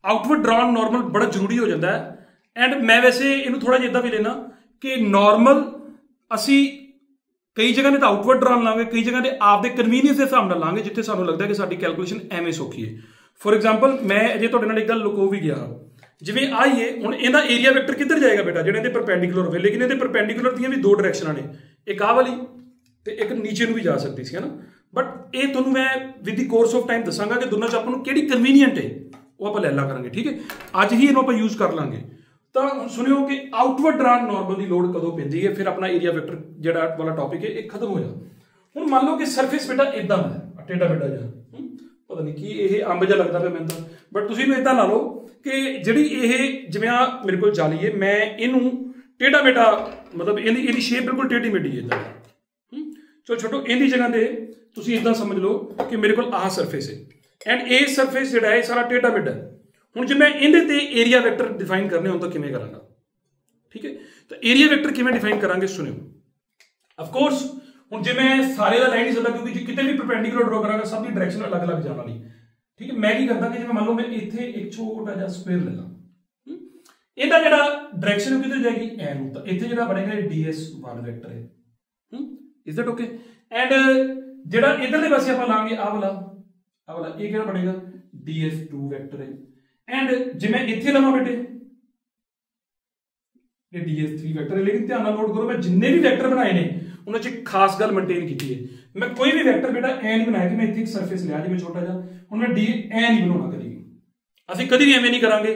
आउटवर्ड ड्रॉन नॉर्मल बड़ा जरूरी हो जाता है एंड मैं वैसे इहनूं थोड़ा जिहा इदां भी लेना कि नॉर्मल असी कई जगह ने तो आउटवर्ड ड्रॉन लांगे कई जगह ने आपदे कन्वीनियंस के हिसाब नाल लांगे जिथे सानूं लगदा है कि साडी कैलकुलेशन एवें सौखी है फॉर एग्जाम्पल मैं अजे तुहाडे नाल एक गल लुको भी गया जिवें आई है हुण इहदा एरिया वेक्टर किधर जाएगा बेटा जिहड़े इहदे परपेंडिकुलर होवे लेकिन इहदे परपेंडिकुलर दीयां भी दो डायरेक्शनां ने एक आ वाली ते एक नीचे नूं भी जा सकती सी है ना बट ये तुहानूं मैं with the course of time दसांगा कि दोनों च आपां नूं किहड़ी कन्वीनियंट है वो आपां लै ला करांगे ठीक है अज ही इहनूं आपां यूज कर लांगे तो सुनियो कि आउटवर्ड ड्रॉन नॉर्मल की लोड़ कदों पैंदी है फिर अपना एरिया वेक्टर जिहड़ा वाला टॉपिक है ये खत्म होया हुण मान लो कि सरफेस बेटा इदां है टेढ़ा मेढ़ा जिहा पता नहीं कि ये अंब जिहा लगदा पिया मैनूं बट तुसीं इहनूं इदां ला लो कि जिहड़ी ये जिवें आ मेरे कोल जाली है मैं इहनूं टेढ़ा मेढ़ा मतलब इहदी शेप बिल्कुल टेढ़ी मेढ़ी है इदां चलो छोटो इहदी जगह ते तुसीं इदां समझ लो कि मेरे कोल आह सरफेस है एंड ये सरफेस जिहड़ा है सारा टेढ़ा मेढ़ा हुण जे मैं इहदे ते एरिया वेक्टर डिफाइन करने होण तां किवें करांगा ठीक है तो एरिया वेक्टर किवें डिफाइन करांगे सुनियो ऑफ कोर्स हुण जे मैं सारे दा लै नहीं सकदा क्योंकि जे किते भी परपेंडिकुलर ड्रॉ करांगा सब दी डायरेक्शन अलग अलग जाण वाली ठीक है मैं की करदा कि जिवें मान लो मैं इत्थे एक छोटा जिहा स्क्वायर ले ला इहदा जिहड़ा डायरेक्शन किधर जाएगी ए नूं तां इत्थे जिहड़ा बनेगा ds1 वेक्टर है इज दैट ओके एंड जिहड़ा इधरले पासे आपां लांगे आ वाला ये किहड़ा बनेगा ds2 वेक्टर है एंड जे मैं इत्थे लवां बेटे ये ds3 वेक्टर है लेकिन ध्यान नाल नोट करो मैं जिन्ने भी वेक्टर बनाए ने उन्हां च खास गल मेंटेन की है मैं कोई भी वेक्टर बेटा ए नहीं बनाया कि मैं इत्थे एक सरफेस लिया जिवें छोटा जिहा हुण मैं डी ए नहीं बनाउणा कदी भी ਅਸੀਂ कदी भी एवें नहीं करांगे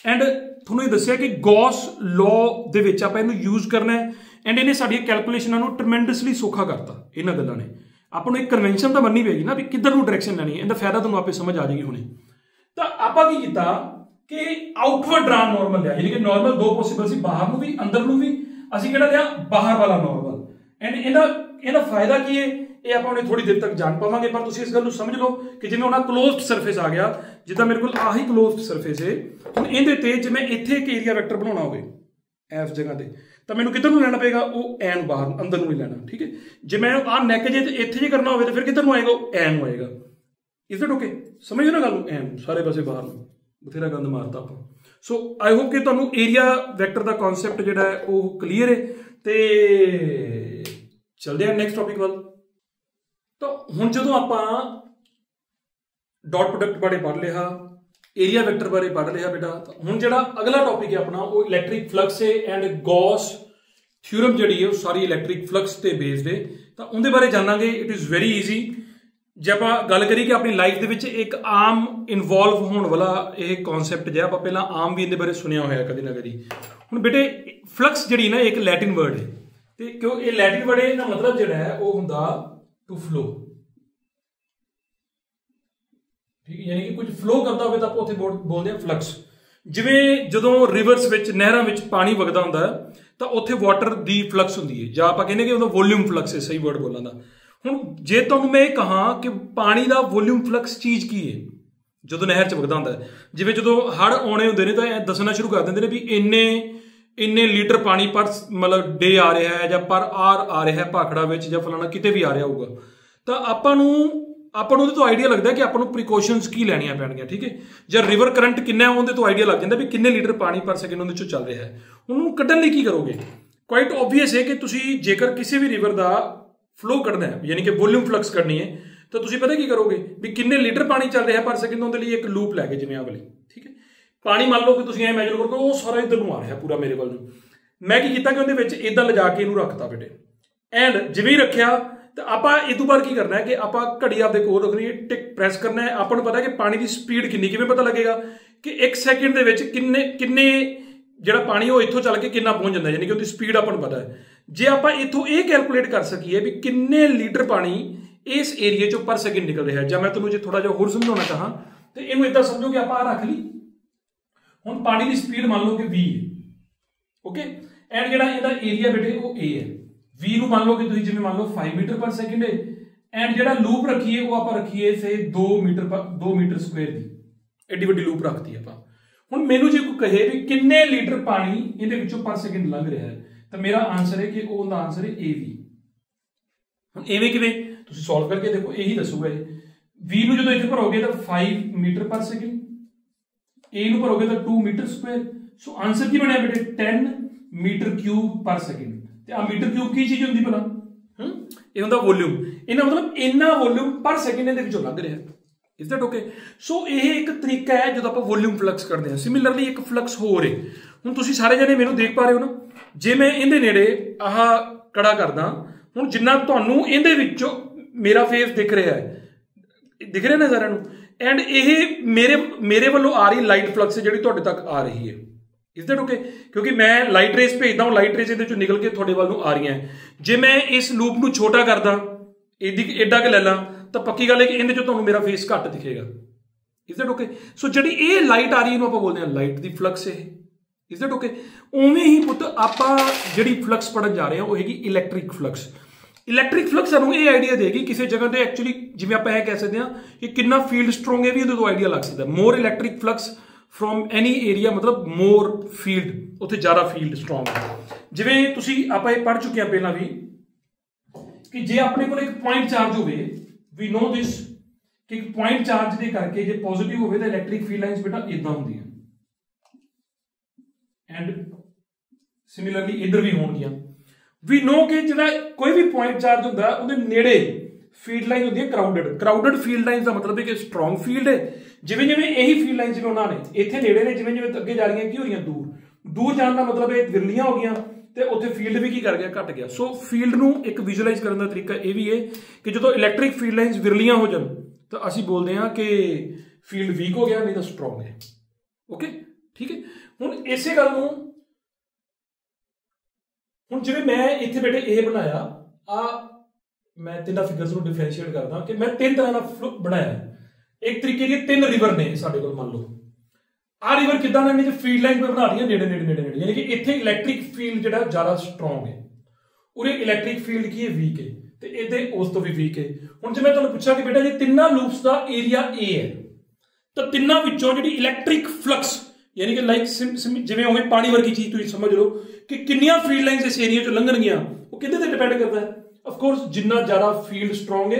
एंड ਤੁਹਾਨੂੰ ਇਹ ਦੱਸਿਆ कि गॉस लॉ ਦੇ ਵਿੱਚ ਆਪਾਂ ਇਹਨੂੰ यूज करना है एंड इन्हें साडी कैलकुलेशनां नूं ट्रमेंडसली सौखा करता। इन्हां गल्लां ने आपां नूं एक कन्वेंशन तो मननी पेगी ना भी किधर नूं डायरैक्शन लैनी है, इहदा फायदा तुहानूं आपे समझ आ जाएगी हुणे। तो आपां की कीता कि आउटवर्ड ड्रा नॉर्मल लिया, यानी कि नॉर्मल दो पॉसिबल सी, बाहर नूं भी अंदर नूं भी। असीं किहड़ा लिया बाहर वाला नॉर्मल। एंड इहदा फायदा की है ये आपां हुणे थोड़ी देर तक जान पावांगे, पर तुसीं इस गल नूं समझ लो कि जिवें हुण क्लोज्ड सरफेस आ गया, जिद्दां मेरे कोल आही क्लोज्ड सरफेस है, हुण इहदे ते जे मैं इत्थे एक एरिया वैक्टर बनाउणा होवे इस जगह ते, तो मैनूं किधर नूं लैना पेगा, वो एन बाहर अंदर नूं ही लैना। ठीक है, जे मैं आ नैक जे इत्थे जे करना होवे तो फिर किधर नूं आएगा, एन नूं आएगा। Is it okay? समझ ना गल, एन सारे पासे बाहर नूं, बथेरा गंद मारता आपां। सो आई होप कि तुहानूं एरिया वैक्टर का कॉन्सैप्ट जिहड़ा है वो क्लीयर है। तो चलदे हैं नैक्सट टॉपिक वाल। तो हुण जदों आपां डॉट प्रोडक्ट बारे पढ़ लिया, एरिया वैक्टर बारे पढ़ लिया बेटा, हुण जिहड़ा अगला टॉपिक है अपना वो इलैक्ट्रिक फ्लक्स है एंड गॉस थ्योरम जिहड़ी है वो सारी इलैक्ट्रिक फ्लक्स ते बेस्ड है। तो उहदे बारे जानांगे। It is very easy. जे आपां गल करिए कि अपनी लाइफ दे विच एक आम इनवॉल्व होने वाला यह कॉन्सैप्ट जो आपां पहलां आम भी इहदे बारे सुनिया होया कदी ना कदी। हुण बेटे फ्लक्स जिहड़ी ना एक लैटिन वर्ड है, तो क्यों ये लैटिन वर्ड है, इहदा मतलब जिहड़ा है वो हुंदा टू फ्लो। ठीक है, यानी कि कुछ फ्लो करता हो तो आप उत्थे बोलते हैं फ्लक्स। जिवें जदों रिवर्स विच नहरां विच पानी वगदा हुंदा है तो उत्थे वाटर दी फ्लक्स हुंदी है, जां आपां कहने कि उहदा वॉल्यूम फ्लक्स है, सही वर्ड बोलां दा। हुण जे तुहानूं मैं कहां कि पानी दा वॉल्यूम फ्लक्स चीज़ की है जदों नहर च वगदा हुंदा है, जिवें जदों हड़ आउणे हुंदे ने तो दसना शुरू कर दिंदे ने भी इन्ने लीटर पानी पर मतलब डे आ रहा है, जां पर आर आ रहा है भाखड़ा विच, जां फलाना किते भी आ रहा होगा। तो आपां नूं तो आइडिया लगता है कि आपां नूं प्रिकॉशनस की लैणियां पैणगीਆਂ। ठीक है, जां रिवर करंट किन्ना है उहदे तो आइडिया लग जाता भी किन्ने लीटर पानी पर सैकेंड उहदे चों चल रहा है। उहनूं कड्ढण लई की करोगे? क्वाइट ऑबवियस है कि तुसीं जेकर किसी भी रिवर का फ्लो कढ़ना है, यानी कि वॉल्यूम फ्लक्स करनी है, तो तुसीं पता की करोगे भी किन्ने लीटर पानी चल रहा है पर सैकेंड, उहदे लई एक लूप लैके जिवें आ वाली। ठीक है, पानी मान लो कि तुसीं इमेजिन करो वो सारा इधर नूं आ रहा पूरा मेरे वाल नूं। मैं की कीता कि उहदे विच इदां लिजा के इहनूं रखता बेटे, एंड जिवें ही रखिया तो आप इस तो बाद की करना है कि आप घड़ी आपके कोल रखनी है, टिक प्रेस करना है। आपको पता है कि पानी की स्पीड कितनी, किवें पता लगेगा कि एक सैकेंड के विच किन्ने जिहड़ा पानी वो इत्थों चल के कितना पहुंच जाता है, यानी कि उसकी स्पीड आपको पता है। जे आप इत्थों ये कैलकुलेट कर सकीए भी किन्ने लीटर पानी इस एरिए चों पर सैकेंड निकल रहा है, जब मैं तुहानूं जे थोड़ा जिहा होर समझाउणा चाहां तो इहनूं इदां समझो कि आप रख ली। हुण पानी की स्पीड मान लो कि 20 है, ओके, एंड जिहड़ा इहदा एरिया बेटे वो ए है। V नूं मान लो कि तुसीं जिवें मान लो 5 मीटर पर सैकेंड है, एंड जिहड़ा लूप रखिए वो आप रखिए से 2 मीटर स्क्वेयर की एडी वड्डी लूप रखती है आपां। हुण मैनूं जे कोई कहे भी किन्ने लीटर पानी इहदे विचों पर सैकेंड लंघ रहा है, तो मेरा आंसर है कि उहदा आंसर है AV। हुण इवें किवें तुसीं सॉल्व करके देखो, यही दसूगा ये। V नूं जदों इत्थे भरोगे तो 5 मीटर पर सैकेंड, A नूं भरोगे तो 2 मीटर स्क्वेयर। सो आंसर की बनिया बेटे 10 मीटर क्यूब पर सैकेंड। मीटर क्यूब की चीज होंगी भला, ये होंदा वॉल्यूम। इन्ना मतलब इन्ना वॉल्यूम पर सैकेंड इहदे विचों लंघ रहा है। Is that okay? सो ये एक तरीका है जो आप वॉल्यूम फ्लक्स करते हैं। सिमिलरली एक फ्लक्स होर है। हुण तुसीं सारे जने मैनूं देख पा रहे हो ना, जे मैं इहदे नेड़े आह कड़ा करदा, हुण जिन्ना तुहानूं इहदे विचों मेरा फेस दिख रहा है, दिख रहा ना सारिਆਂ ਨੂੰ, एंड ये मेरे वालों आ रही लाइट फ्लक्स जिहड़ी तुहाडे तक आ रही है। Is that okay? क्योंकि मैं लाइट रेस भेजदा हूं, लाइट रेस इहदे चों निकल के तुहाडे वाल नूं आ रही हैं। जे मैं इस लूप नूं छोटा करदा, एडा के लै ला, तो पक्की गल है कि इहदे चों तुहानूं मेरा फेस घट दिखेगा। Is that okay? सो जिहड़ी ये लाइट आ रही है आपां बोलदे हां लाइट दी फ्लक्स है। Is that okay? उवें ही पुੱਤ आपां जिहड़ी फ्लक्स पढ़न जा रहे हैं वो हैगी इलैक्ट्रिक फ्लक्स। इलैक्ट्रिक फ्लक्स सानूं ये आइडिया देगी किसी जगह ते एक्चुअली जिवें आपां कह सकते हैं कि कितना फील्ड स्ट्रोंग है भी उहदे तो आइडिया लग सकता है। More electric flux from any area, मतलब मोर फील्ड, उत्थे ज़्यादा फील्ड स्ट्रोंग है। जिवें तुसीं आपां ये पढ़ चुके हैं पहलां भी कि जे अपने कोल एक पॉइंट चार्ज होवे, वी नो दिस कि एक पॉइंट चार्ज दे करके जे पॉजिटिव होवे तो इलैक्ट्रिक फील्ड लाइन्स बेटा इदां हुंदियां, एंड सिमिलरली इधर भी होणगियां। वी नो कि जिहड़ा कोई भी पॉइंट चार्ज हुंदा उहदे नेड़े फील्ड लाइन होंदी है क्राउडेड फील्ड लाइन का मतलब है कि स्ट्रोंग फील्ड है। जिवें जिवें यही फील्ड लाइन जिवें उन्होंने इत्थे नेड़े ने, जिवें जिवें अगे जा रही की हो रही दूर जाने का मतलब है विरलियां हो गई, तो उत्थे फील्ड भी की कर गया, घट गया। सो फील्ड नूं एक विजुअलाइज करने का तरीका यह भी है कि जो इलैक्ट्रिक फील्ड लाइन्स विरलियां हो जान तो असीं बोलते हैं कि फील्ड वीक हो गया, नहीं तो स्ट्रोंग है। ओके, ठीक है। हुण इसे गल नूं ਹੁਣ ਜਿਵੇਂ ਮੈਂ ਇੱਥੇ ਬੇਟੇ ਇਹ ਬਣਾਇਆ ਆ, ਮੈਂ ਤਿੰਨਾਂ ਫਿਗਰਸ ਨੂੰ ਡਿਫਰੈਂਸ਼ੀਏਟ ਕਰਦਾ ਕਿ ਮੈਂ ਤਿੰਨ ਤਰ੍ਹਾਂ ਦਾ ਬਣਾਇਆ। ਇੱਕ ਤਰੀਕੇ ਦੀ ਤਿੰਨ ਰਿਵਰ ਨੇ ਸਾਡੇ ਕੋਲ, ਮੰਨ ਲਓ ਆ ਰਿਵਰ ਕਿੱਦਾਂ ਨੇ ਜੇ ਫੀਲਡ ਲਾਈਨ ਤੇ ਬਣਾ ਰਹੀਆਂ ਨੇੜੇ ਨੇੜੇ ਨੇੜੇ ਨੇੜੇ, ਯਾਨੀ ਕਿ ਇੱਥੇ ਇਲੈਕਟ੍ਰਿਕ ਫੀਲਡ ਜਿਹੜਾ ਜ਼ਿਆਦਾ ਸਟਰੋਂਗ ਹੈ, ਉਰੇ ਇਲੈਕਟ੍ਰਿਕ ਫੀਲਡ ਕੀ ਹੈ ਵੀਕ ਹੈ, ਤੇ ਇਹਦੇ ਉਸ ਤੋਂ ਵੀ ਵੀਕ ਹੈ। ਹੁਣ ਜੇ ਮੈਂ ਤੁਹਾਨੂੰ ਪੁੱਛਾਂ ਕਿ ਬੇਟਾ ਜੇ ਤਿੰਨਾਂ ਲੂਪਸ ਦਾ ਏਰੀਆ A ਹੈ ਤਾਂ ਤਿੰਨਾਂ ਵਿੱਚੋਂ ਜਿਹੜੀ ਇਲੈਕਟ੍ਰਿਕ ਫਲਕਸ ਯਾਨੀ ਕਿ ਲਾਈਕ ਜਿਵੇਂ ਉਵੇਂ ਪਾਣੀ ਵਰਗੀ ਚੀਜ਼ ਤੁਸੀਂ ਸਮਝ ਲਓ ਕਿ ਕਿੰਨੀਆਂ ਫੀਲਡ ਲਾਈਨਸ ਇਸ ਏਰੀਆ 'ਚੋਂ ਲੰਘਣਗੀਆਂ, ਉਹ ਕਿਹਦੇ ਤੇ ਡਿਪੈਂਡ ਕਰਦਾ ਹੈ। ਆਫ ਕੋਰਸ ਜਿੰਨਾ ਜ਼ਿਆਦਾ ਫੀਲਡ ਸਟਰੋਂਗ ਹੈ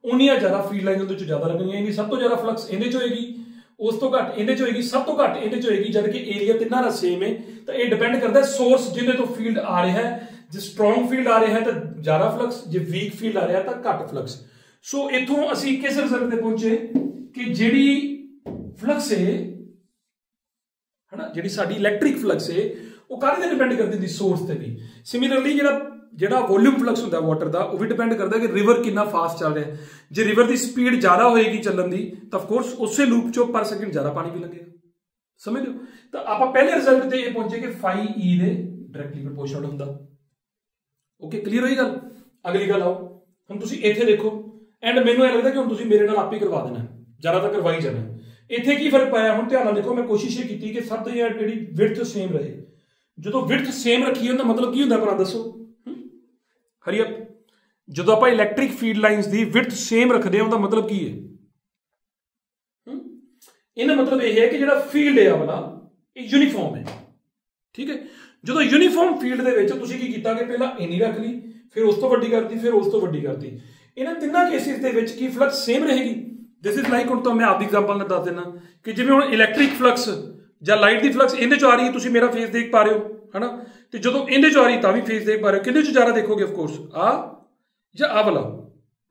ਉਨੀਆਂ ਜ਼ਿਆਦਾ ਫੀਲਡ ਲਾਈਨ ਉਹਦੇ 'ਚ ਜ਼ਿਆਦਾ ਲੱਗਣਗੀਆਂ। ਸਭ ਤੋਂ ਜ਼ਿਆਦਾ ਫਲਕਸ ਇਹਦੇ 'ਚ ਹੋਏਗੀ, ਉਸ ਤੋਂ ਘੱਟ ਇਹਦੇ 'ਚ ਹੋਏਗੀ, ਸਭ ਤੋਂ ਘੱਟ ਇਹਦੇ 'ਚ ਹੋਏਗੀ। ਜਦ ਕਿ ਏਰੀਆ ਤਿੰਨਾਂ ਦਾ ਸੇਮ ਹੈ ਤਾਂ ਇਹ ਡਿਪੈਂਡ ਕਰਦਾ ਸੋਰਸ ਜਿਹਦੇ ਤੋਂ ਫੀਲਡ ਆ ਰਿਹਾ ਹੈ। ਜੇ ਸਟਰੋਂਗ ਫੀਲਡ ਆ ਰਿਹਾ ਹੈ ਤਾਂ ਜ਼ਿਆਦਾ ਫਲਕਸ, ਜੇ ਵੀਕ ਫੀਲਡ ਆ ਰਿਹਾ ਤਾਂ ਘੱਟ ਫਲਕਸ। ਸੋ ਇੱਥੋਂ ਅਸੀਂ ਕਿਸ ਰਿਜ਼ਲਟ ਤੇ ਪਹੁੰਚੇ ਕਿ ਜਿਹੜੀ ਫਲਕਸ ਹੈ ਹਨਾ, ਜਿਹੜੀ ਸਾਡੀ ਇਲੈਕਟ੍ਰਿਕ ਫਲਕਸ ਹੈ ਉਹ ਕਾਹਦੇ ਤੇ ਡਿਪੈਂਡ ਕਰਦੀ ਹੁੰਦੀ, ਸੋਰਸ ਤੇ ਵੀ। ਸਿਮਿਲਰਲੀ ਜਿਹੜਾ ਵੋਲਿਊਮ ਫਲਕਸ ਹੁੰਦਾ ਵਾਟਰ ਦਾ ਉਹ ਵੀ ਡਿਪੈਂਡ ਕਰਦਾ ਕਿ ਰਿਵਰ ਕਿੰਨਾ ਫਾਸਟ ਚੱਲ ਰਿਹਾ। ਜੇ ਰਿਵਰ ਦੀ ਸਪੀਡ ਜ਼ਿਆਦਾ ਹੋਏਗੀ ਚੱਲਣ ਦੀ ਤਾਂ ਆਫ ਕੋਰਸ ਉਸੇ ਲੂਪ ਚੋਂ ਪਰ ਸੈਕਿੰਡ ਜ਼ਿਆਦਾ ਪਾਣੀ ਵੀ ਲੰਘੇਗਾ। ਸਮਝ ਲਓ। ਤਾਂ ਆਪਾਂ ਪਹਿਲੇ ਰਿਜ਼ਲਟ ਤੇ ਇਹ ਪਹੁੰਚੇ ਕਿ φ E ਦੇ ਡਾਇਰੈਕਟਲੀ ਪ੍ਰੋਪੋਰਸ਼ਨਲ ਹੁੰਦਾ। ਓਕੇ, ਕਲੀਅਰ ਹੋਈ ਗੱਲ। ਅਗਲੀ ਗੱਲ ਆਓ, ਹੁਣ ਤੁਸੀਂ ਇੱਥੇ ਦੇਖੋ ਐਂਡ ਮੈਨੂੰ ਇਹ ਲੱਗਦਾ ਕਿ ਹੁਣ ਤੁਸੀਂ ਮੇਰੇ ਨਾਲ ਆਪੇ ਕਰਵਾ ਦੇਣਾ, ਜ਼ਿਆਦਾ ਤਾਂ ਕਰਵਾਈ ਜਾਣਾ। ਇੱਥੇ ਕੀ ਫਰਕ ਪਾਇਆ ਹੁਣ ਧਿਆਨ ਨਾਲ ਦੇਖੋ, ਮੈਂ ਕੋਸ਼ਿਸ਼ ਇਹ ਕੀਤੀ ਕਿ ਸਭ ਤੋਂ ਜਿਹੜੀ ਵਿਡਥ ਸੇਮ ਰਹੇ। ਜਦੋਂ ਵਿਡਥ ਸੇਮ ਰੱਖੀ ਹੁੰਦਾ ਮਤਲਬ ਕੀ ਹੁੰਦਾ ਭਰਾ ਦੱਸੋ, ਹਰੀ ਅਪ। ਜਦੋਂ ਆਪਾਂ ਇਲੈਕਟ੍ਰਿਕ ਫੀਲਡ ਲਾਈਨਸ ਦੀ ਵਿਡਥ ਸੇਮ ਰੱਖਦੇ ਹਾਂ ਉਹਦਾ ਮਤਲਬ ਕੀ ਹੈ, ਇਹਦਾ ਮਤਲਬ ਇਹ ਹੈ ਕਿ ਜਿਹੜਾ ਫੀਲਡ ਹੈ ਵਾਲਾ ਇਹ ਯੂਨੀਫਾਰਮ ਹੈ। ਠੀਕ ਹੈ, ਜਦੋਂ ਯੂਨੀਫਾਰਮ ਫੀਲਡ ਦੇ ਵਿੱਚ ਤੁਸੀਂ ਕੀ ਕੀਤਾ ਕਿ ਪਹਿਲਾਂ ਇੰਨੀ ਰੱਖ ਲਈ, ਫਿਰ ਉਸ ਤੋਂ ਵੱਡੀ ਕਰਤੀ, ਫਿਰ ਉਸ ਤੋਂ ਵੱਡੀ ਕਰਤੀ। ਇਹਨਾਂ ਤਿੰਨਾਂ ਕੇਸਿਸ ਦੇ ਵਿੱਚ ਕੀ ਫਲਕਸ ਸੇਮ ਰਹੇਗੀ। ਦਿਸ ਇਜ਼ ਲਾਈਕ, ਹੁਣ ਤਾਂ ਮੈਂ ਆਪਦੀ ਐਗਜ਼ਾਮਪਲ ਨਾਲ ਦੱਸ ਦੇਣਾ ਕਿ ਜਿਵੇਂ ਹੁਣ ਇਲੈਕਟ੍ਰਿਕ ਫਲਕਸ ਜਾਂ ਲਾਈਟ ਦੀ ਫਲਕਸ ਇਹਦੇ 'ਚ ਆ ਰਹੀ ਹੈ, ਤੁਸੀਂ ਮੇਰਾ ਫੇਸ ਦੇਖ ਪਾ ਰਹੇ ਹੋ ਹਨਾ, ਤੇ ਜਦੋਂ ਇਹਦੇ 'ਚ ਆ ਰਹੀ ਤਾਂ ਵੀ ਫੇਸ ਦੇਖ ਪਾ ਰਹੇ ਹੋ। ਕਿਹਦੇ 'ਚ ਜ਼ਿਆਦਾ ਦੇਖੋਗੇ, ਆਫਕੋਰਸ ਆ ਜਾਂ ਆ ਵਾਲਾ।